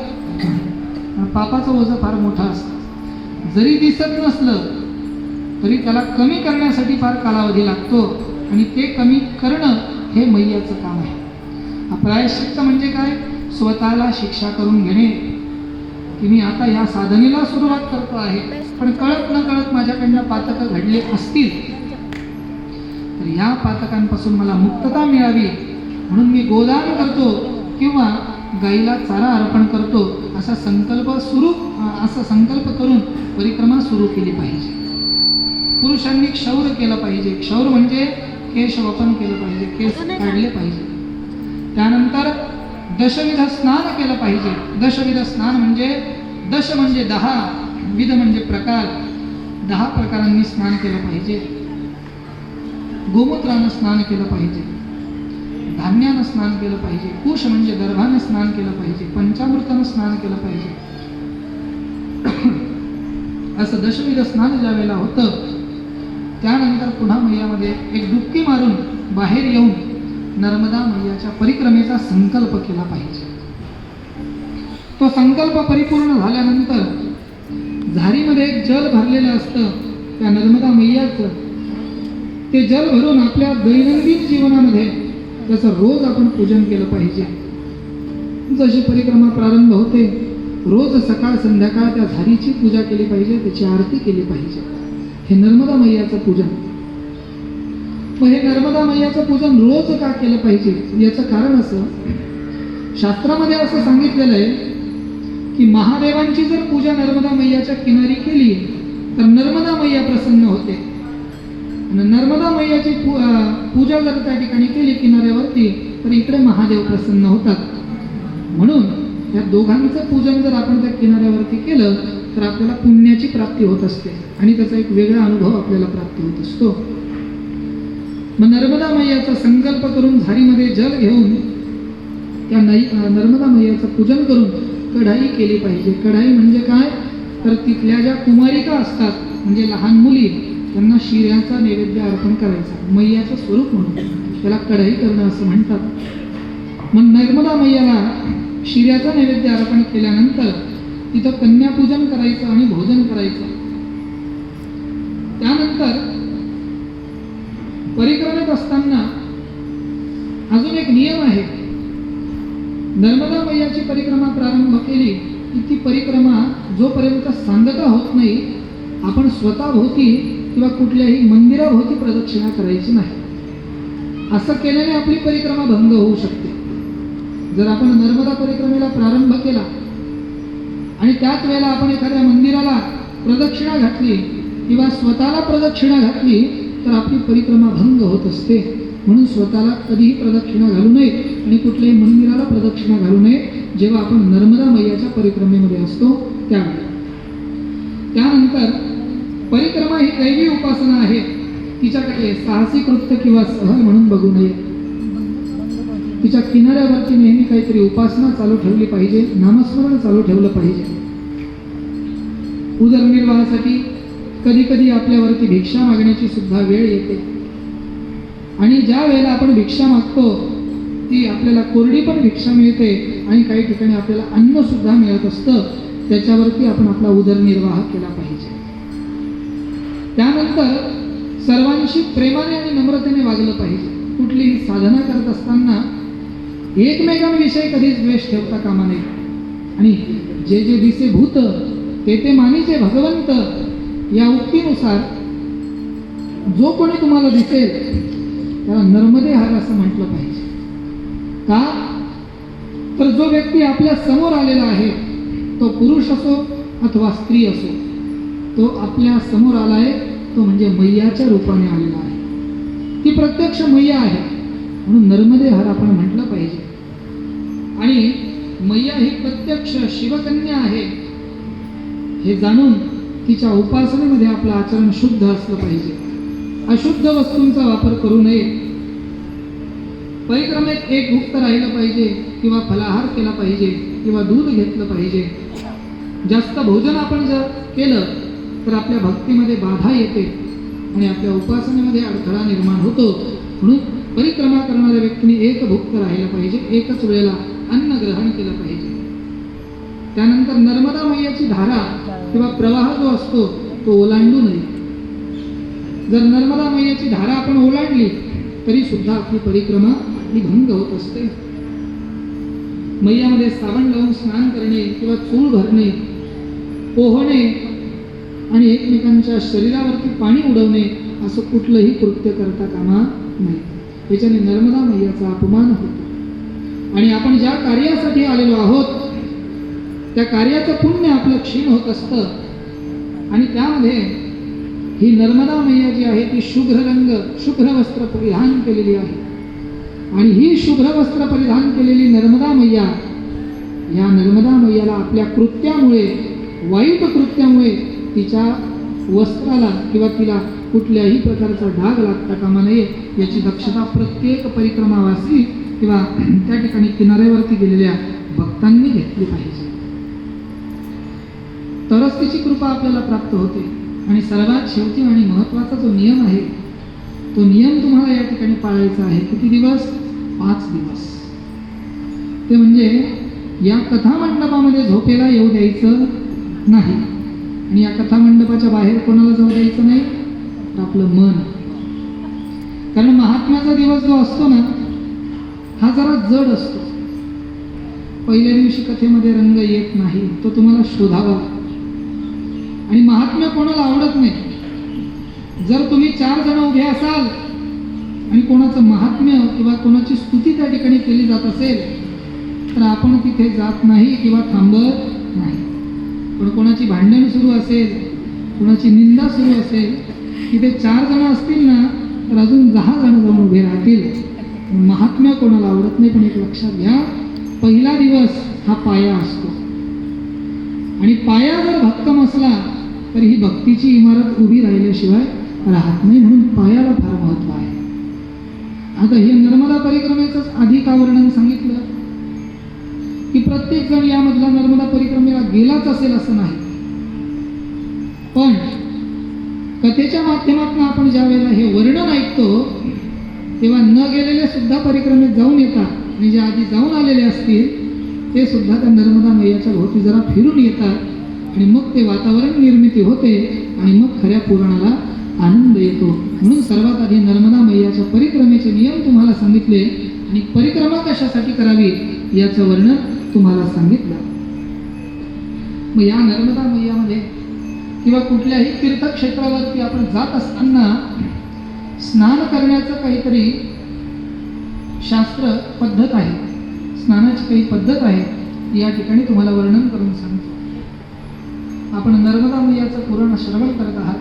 पापाचं ओझं फार मोठं असतं, जरी दिसत नसलं तरी त्याला कमी करण्यासाठी फार कालावधी लागतो आणि ते कमी करणं हे मैयाचं काम आहे. प्रायश्चित्त म्हणजे काय? स्वतःला शिक्षा करून घेणे की मी आता या साधनेला सुरुवात करतो आहे, पण कळत न कळत माझ्याकडनं पातकं घडले असतील तर या पातकांपासून मला मुक्तता मिळावी म्हणून मी गोदान करतो किंवा गाईला चारा अर्पण करतो असा संकल्प करून परिक्रमा सुरू केली पाहिजे. पुरुषांनी क्षौर केलं पाहिजे. क्षौर म्हणजे केश वपन केलं पाहिजे, केस काढले पाहिजे. त्यानंतर दशविध स्नान केलं पाहिजे. दशविध स्नान म्हणजे दश म्हणजे 10, विध म्हणजे प्रकार, 10 प्रकारांनी स्नान केलं पाहिजे. गोमूत्रानं स्नान केलं पाहिजे, धान्यानं स्नान केलं पाहिजे, कुश म्हणजे गर्भानं स्नान केलं पाहिजे, पंचामृतानं स्नान केलं पाहिजे. असं दशविध स्नान ज्या वेळेला होतं त्यानंतर पुन्हा मैयामध्ये एक डुबकी मारून बाहेर येऊन नर्मदा मैयाच्या परिक्रमेचा संकल्प केला पाहिजे. तो संकल्प परिपूर्ण झाल्यानंतर झारीमध्ये एक जल भरलेलं असतं त्या नर्मदा मैयाचं. ते जल भरून आपल्या दैनंदिन जीवनामध्ये त्याचं रोज आपण पूजन केलं पाहिजे. जशी परिक्रमा प्रारंभ होते रोज सकाळ संध्याकाळ त्या झारीची पूजा केली पाहिजे, त्याची आरती केली पाहिजे. हे नर्मदा मैयाचं पूजन. मग हे नर्मदा मैयाचं पूजन रोज का केलं पाहिजे याचं कारण असं, शास्त्रामध्ये असं सांगितलेलं आहे की महादेवांची जर पूजा नर्मदा मैयाच्या किनारी केली तर नर्मदा मैया प्रसन्न होते. आणि नर्मदा मैयाची पूजा जर त्या ठिकाणी केली किनाऱ्यावरती तर इकडे महादेव प्रसन्न होतात. म्हणून या दोघांचं पूजन जर आपण त्या किनाऱ्यावरती केलं तर आपल्याला पुण्याची प्राप्ती होत असते आणि त्याचा एक वेगळा अनुभव आपल्याला प्राप्त होत असतो. मग नर्मदा मैयाचा संकल्प करून झारीमध्ये जल घेऊन त्या नर्मदा मैयाचं पूजन करून कढाई केली पाहिजे. कढाई म्हणजे काय तर तिथल्या ज्या कुमारिका असतात म्हणजे लहान मुली त्यांना शिऱ्याचा नैवेद्य अर्पण करायचा, मैयाचं स्वरूप म्हणून त्याला कढाई करणं असं म्हणतात. मग नर्मदा मैयाला शिऱ्याचा नैवेद्य अर्पण केल्यानंतर तिथं कन्यापूजन करायचं आणि भोजन करायचं. त्यानंतर परिक्रमेत असताना अजून एक नियम आहे. नर्मदा मैयाची परिक्रमा प्रारंभ केली की ती परिक्रमा जोपर्यंत सांगता होत नाही आपण स्वतःभोवती किंवा कुठल्याही मंदिराभोवती प्रदक्षिणा करायची नाही. असं केल्याने आपली परिक्रमा भंग होऊ शकते. जर आपण नर्मदा परिक्रमेला प्रारंभ केला आणि त्याच वेळेला आपण एखाद्या मंदिराला प्रदक्षिणा घातली किंवा स्वतःला प्रदक्षिणा घातली तर आपली परिक्रमा भंग होत असते. म्हणून स्वतःला कधीही प्रदक्षिणा घालू नये आणि कुठल्याही मंदिराला प्रदक्षिणा घालू नये जेव्हा आपण नर्मदा मैयाच्या परिक्रमेमध्ये असतो त्यावेळी. त्यानंतर परिक्रमा ही दैवी उपासना आहे. तिच्याकडे साहसी कृत्य किंवा सहल म्हणून बघू नये. तिच्या किनाऱ्यावरती नेहमी काहीतरी उपासना चालू ठेवली पाहिजे, नामस्मरण चालू ठेवलं पाहिजे. उदरनिर्वाहासाठी कधी कधी आपल्यावरती भिक्षा मागण्याची सुद्धा वेळ येते आणि ज्या वेळेला आपण भिक्षा मागतो ती आपल्याला कोरडी पण भिक्षा मिळते आणि काही ठिकाणी आपल्याला अन्न सुद्धा मिळत असतं. त्याच्यावरती आपण आपला उदरनिर्वाह केला पाहिजे. त्यानंतर सर्वांशी प्रेमाने आणि नम्रतेने वागलं पाहिजे. कुठलीही साधना करत असताना एकमेकांविषयी कधीच द्वेष ठेवता कामा नये. आणि जे जे दिसे भूत ते मानीचे भगवंत या उक्तीनुसार जो कोणी तुम्हाला दिसेल त्याला नर्मदे हर असं म्हटलं पाहिजे. का तर जो व्यक्ती आपल्या समोर आलेला आहे तो पुरुष असो अथवा स्त्री असो, तो आपल्या समोर आलाय तो म्हणजे मैयाच्या रूपाने आलेला आहे. ती प्रत्यक्ष मैया आहे म्हणून नर्मदे हर आपण म्हटलं पाहिजे. आणि मैया ही प्रत्यक्ष शिवकन्या आहे हे जाणून तिच्या उपासनेमध्ये आपलं आचरण शुद्ध असलं पाहिजे. अशुद्ध वस्तूंचा वापर करू नये. परिक्रमेत एक भुक्त राहिलं पाहिजे किंवा फलाहार केला पाहिजे किंवा दूध घेतलं पाहिजे. जास्त भोजन आपण जर केलं तर आपल्या भक्तीमध्ये बाधा येते आणि आपल्या उपासनेमध्ये अडथळा निर्माण होतो. म्हणून परिक्रमा करणाऱ्या व्यक्तीने एक भुक्त राहिलं पाहिजे, एकच वेळेला अन्न ग्रहण केलं पाहिजे. त्यानंतर नर्मदा मैयाची धारा किंवा प्रवाह जो असतो तो ओलांडू नये. जर नर्मदा मैयाची धारा आपण ओलांडली तरी सुद्धा आपली परिक्रमा ही भंग होत असते. मैयामध्ये साबण लावून स्नान करणे किंवा चूळ भरणे, पोहणे आणि एकमेकांच्या शरीरावरती पाणी उडवणे असं कुठलंही कृत्य करता कामा नये. याच्याने नर्मदा मैयाचा अपमान होतो आणि आपण ज्या कार्यासाठी आलेलो आहोत त्या कार्याचं पुण्य आपलं क्षीण होत असतं. आणि त्यामध्ये ही नर्मदा मैया जी आहे ती शुभ्र वस्त्र परिधान केलेली आहे. आणि ही शुभ्र वस्त्र परिधान केलेली नर्मदा मैया, या नर्मदा मैयाला आपल्या कृत्यामुळे, वाईट कृत्यामुळे तिच्या वस्त्राला किंवा तिला कुठल्याही प्रकारचा डाग लागता कामा नये याची दक्षता प्रत्येक परिक्रमावासी किंवा त्या ठिकाणी किनाऱ्यावरती गेलेल्या भक्तांनी घेतली पाहिजे, तरच तिची कृपा आपल्याला प्राप्त होते. आणि सर्वात शेवटी आणि महत्त्वाचा जो नियम आहे, तो नियम तुम्हाला या ठिकाणी पाळायचा आहे. किती दिवस? 5 दिवस. ते म्हणजे या कथा मंडपामध्ये झोपेला येऊ द्यायचं नाही, आणि या कथा मंडपाच्या बाहेर कोणाला जाऊ द्यायचं नाही? तर आपलं मन. कारण महात्म्याचा दिवस जो असतो ना, हा जरा जड असतो. पहिल्या दिवशी कथेमध्ये रंग येत नाही, तो तुम्हाला शोधावा. आणि महात्म्य कोणाला आवडत नाही. जर तुम्ही 4 जण उभे असाल आणि कोणाचं महात्म्य किंवा कोणाची स्तुती त्या ठिकाणी केली जात असेल, तर आपण तिथे जात नाही किंवा थांबत नाही. पण कोणाची भांडण सुरू असेल, कोणाची निंदा सुरू असेल, तिथे 4 जण असतील ना, तर अजून 10 जण जाऊन उभे राहतील. महात्म्य कोणाला आवडत नाही. पण एक लक्षात घ्या, पहिला दिवस हा पाया असतो, आणि पाया जर भक्कम असला तर ही भक्तीची इमारत उभी राहिल्याशिवाय राहत नाही. म्हणून पायाला फार महत्व आहे. आता हे नर्मदा परिक्रमेचंच आधी का वर्णन सांगितलं की प्रत्येक जण यामधला नर्मदा परिक्रमेला गेलाच असेल असं नाही. पण कथेच्या माध्यमातून आपण ज्या वेळेला हे वर्णन ऐकतो, तेव्हा न गेलेले सुद्धा परिक्रमेत जाऊन येतात, आणि जे आधी जाऊन आलेले असतील ते सुद्धा त्या नर्मदा मैयाच्या भोवती जरा फिरून येतात, आणि मग ते वातावरण निर्मिती होते, आणि मग खऱ्या पुराणाला आनंद येतो. म्हणून सर्वात आधी नर्मदा मैयाच्या परिक्रमेचे नियम तुम्हाला सांगितले, आणि परिक्रमा कशासाठी करावी याचं वर्णन तुम्हाला सांगितलं. मग या नर्मदा मैयामध्ये किंवा कुठल्याही तीर्थक्षेत्रावरती आपण जात असताना स्नान करण्याचं काहीतरी शास्त्र पद्धत आहे, स्नानाची काही पद्धत आहे, या ठिकाणी तुम्हाला वर्णन करून सांगतो. आपण नर्मदा मैयाचं पुराण श्रवण करत आहात,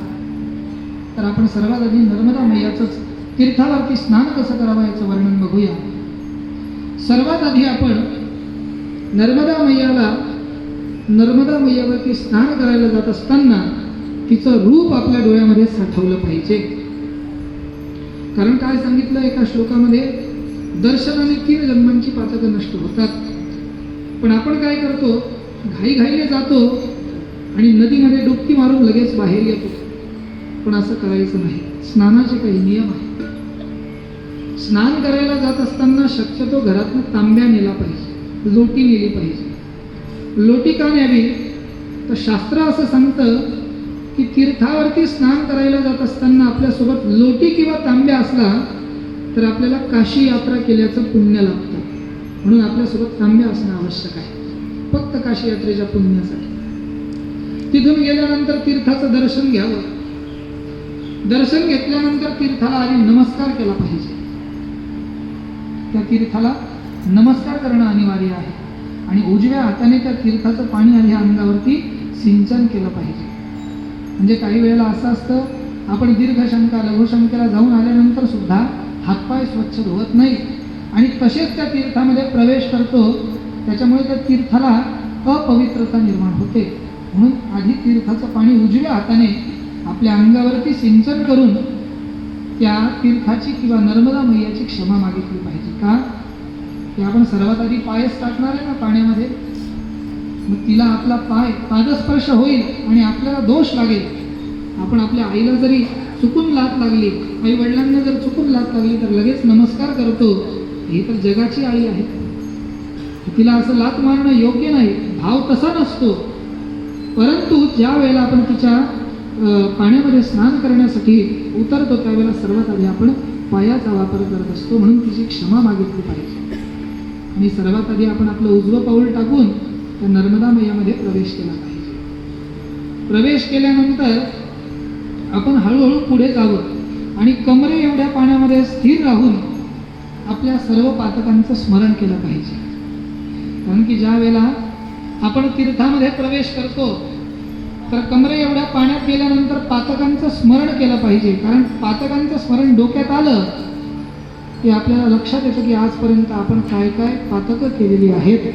तर आपण सर्वात आधी नर्मदा मैयाचंच तीर्थावरती स्नान कसं करावं याचं वर्णन बघूया. सर्वात आधी आपण नर्मदा मैयावरती स्नान करायला जात असताना तिचं रूप आपल्या डोळ्यामध्ये साठवलं पाहिजे. कारण काय सांगितलं एका श्लोकामध्ये, दर्शनाने 3 जन्मांची पातकं नष्ट होतात. पण आपण काय करतो, घाईघाईने जातो आणि नदीमध्ये डुबकी मारून लगेच बाहेर येतो. पण असं करायचं नाही. स्नानाचे काही नियम आहेत. स्नान करायला जात असताना शक्यतो घरातून तांब्या नेला पाहिजे, लोटी नेली पाहिजे. लोटी का न्यावी, तर शास्त्र असं सांगतं की तीर्थावरती स्नान करायला जात असताना आपल्यासोबत लोटी किंवा तांब्या असला तर आपल्याला काशी यात्रा केल्याचं पुण्य लाभतं. म्हणून आपल्यासोबत तांब्या असणं आवश्यक आहे, फक्त काशी यात्रेच्या पुण्यासाठी. तिथून गेल्यानंतर तीर्थाचं दर्शन घ्यावं. दर्शन घेतल्यानंतर तीर्थाला आधी नमस्कार केला पाहिजे. त्या तीर्थाला नमस्कार करणं अनिवार्य आहे, आणि उजव्या हाताने त्या तीर्थाचं पाणी आधी अंगावरती सिंचन केलं पाहिजे. म्हणजे काही वेळेला असं असतं, आपण दीर्घशंका लघुशंकेला जाऊन आल्यानंतर सुद्धा हातपाय स्वच्छ धुवत नाही, आणि तसेच त्या तीर्थामध्ये प्रवेश करतो, त्याच्यामुळे त्या तीर्थाला अपवित्रता निर्माण होते. म्हणून आधी तीर्थाचं पाणी उजव्या हाताने आपल्या अंगावरती सिंचन करून त्या तीर्थाची किंवा नर्मदा मैयाची क्षमा मागितली पाहिजे. का, की आपण सर्वात आधी पायच टाकणार आहे ना पाण्यामध्ये, मग तिला आपला पादस्पर्श होईल आणि आपल्याला दोष लागेल. आपण आपल्या आईला जरी चुकून लात लागली, आई वडिलांना जर चुकून लात लागली तर लगेच नमस्कार करतो. ही तर जगाची आई आहे, तिला असं लात मारणं योग्य नाही, भाव तसा नसतो. परंतु ज्या वेळेला आपण तिच्या पाण्यामध्ये स्नान करण्यासाठी उतरतो त्यावेळेला सर्वात आधी आपण पायाचा वापर करत असतो. म्हणून तिची क्षमा मागितली पाहिजे, आणि सर्वात आधी आपण आपलं उजवं पाऊल टाकून त्या नर्मदा मैयामध्ये प्रवेश केला पाहिजे. प्रवेश केल्यानंतर आपण हळूहळू पुढे जावं आणि कमरे एवढ्या पाण्यामध्ये स्थिर राहून आपल्या सर्व पातकांचं स्मरण केलं पाहिजे. कारण की ज्या वेळेला आपण तीर्थामध्ये प्रवेश करतो तर कमरे एवढ्या पाण्यात गेल्यानंतर पातकांचं स्मरण केलं पाहिजे. कारण पातकांचं स्मरण डोक्यात आलं की आपल्याला लक्षात येतं की आजपर्यंत आपण काय काय पातकं केलेली आहेत.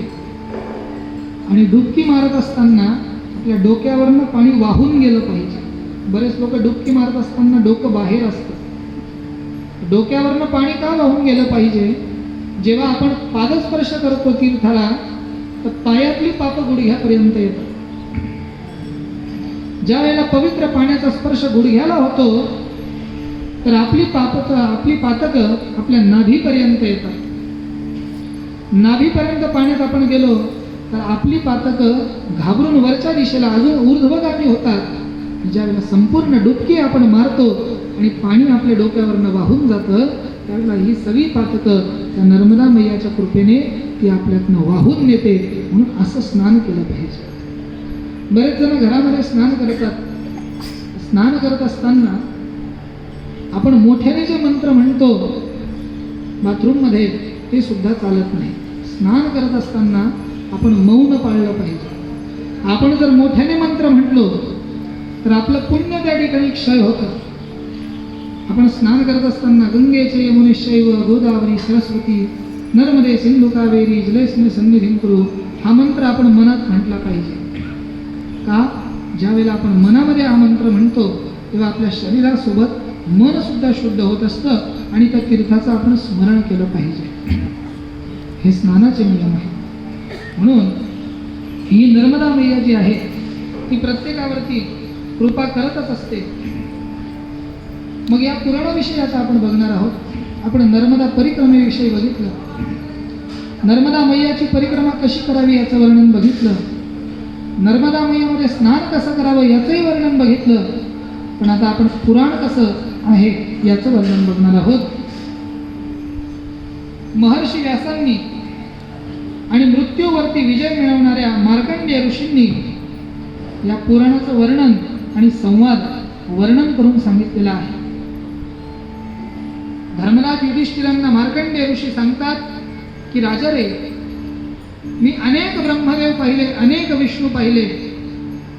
आणि डुबकी मारत असताना आपल्या डोक्यावरनं पाणी वाहून गेलं पाहिजे. बरेच लोक डुबकी मारत असताना डोकं बाहेर असतं. डोक्यावरनं पाणी का वाहून गेलं पाहिजे, जेव्हा आपण पादस्पर्श करतो तीर्थाला तर पायातली पाप गुडघ्यापर्यंत येतात. ज्या वेळेला पवित्र पाण्याचा स्पर्श गुडघ्याला होतो तर आपली पातक आपल्या नाभीपर्यंत येतात. नाभीपर्यंत पाण्यात आपण गेलो तर आपली पातक घाबरून वरच्या दिशेला अजून ऊर्ध्वगामी होतात. ज्यावेळेला संपूर्ण डुबकी आपण मारतो आणि पाणी आपल्या डोक्यावरनं वाहून जातं त्यावेळेला ही सगळी पातकं त्या नर्मदा मैयाच्या कृपेने ती आपल्यातनं वाहून नेते. म्हणून असं स्नान केलं पाहिजे. बरेच जण घरामध्ये स्नान करतात. स्नान करत असताना आपण मोठ्याने जे मंत्र म्हणतो बाथरूममध्ये ते सुद्धा चालत नाही. स्नान करत असताना आपण मौन पाळलं पाहिजे. आपण जर मोठ्याने मंत्र म्हटलो तर आपलं पुण्य त्या ठिकाणी क्षय होतं. आपण स्नान करत असताना गंगेचे यमुनेशैव गोदावरी सरस्वती नर्मदे सिंधू कावेरी जलेस्मिन् सन्निधिं कुरु हा मंत्र आपण मनात म्हटला पाहिजे. का? ज्या वेळेला आपण मनामध्ये हा मंत्र म्हणतो तेव्हा आपल्या शरीरासोबत मन सुद्धा शुद्ध होत असतं आणि त्या तीर्थाचं आपण स्मरण केलं पाहिजे. हे स्नानाचे नियम आहे. म्हणून ही नर्मदा मैया जी आहे ती प्रत्येकावरती कृपा करतच असते. मग या पुराणाविषयी आता आपण बघणार आहोत. आपण नर्मदा परिक्रमेविषयी बघितलं. नर्मदा मैयाची परिक्रमा कशी करावी याचं वर्णन बघितलं. नर्मदा मैयामध्ये स्नान कसं करावं याचंही वर्णन बघितलं. पण आता आपण पुराण कसं आहे याचं वर्णन बघणार आहोत. महर्षी व्यासांनी आणि मृत्यूवरती विजय मिळवणाऱ्या मार्कंडेय ऋषींनी या पुराणाचं वर्णन आणि संवाद वर्णन करून सांगितलेलं आहे. धर्मराज युधिष्ठिरांना मार्कंडेय ऋषी सांगतात की राजा रे, मी अनेक ब्रह्मदेव पाहिले, अनेक विष्णू पाहिले,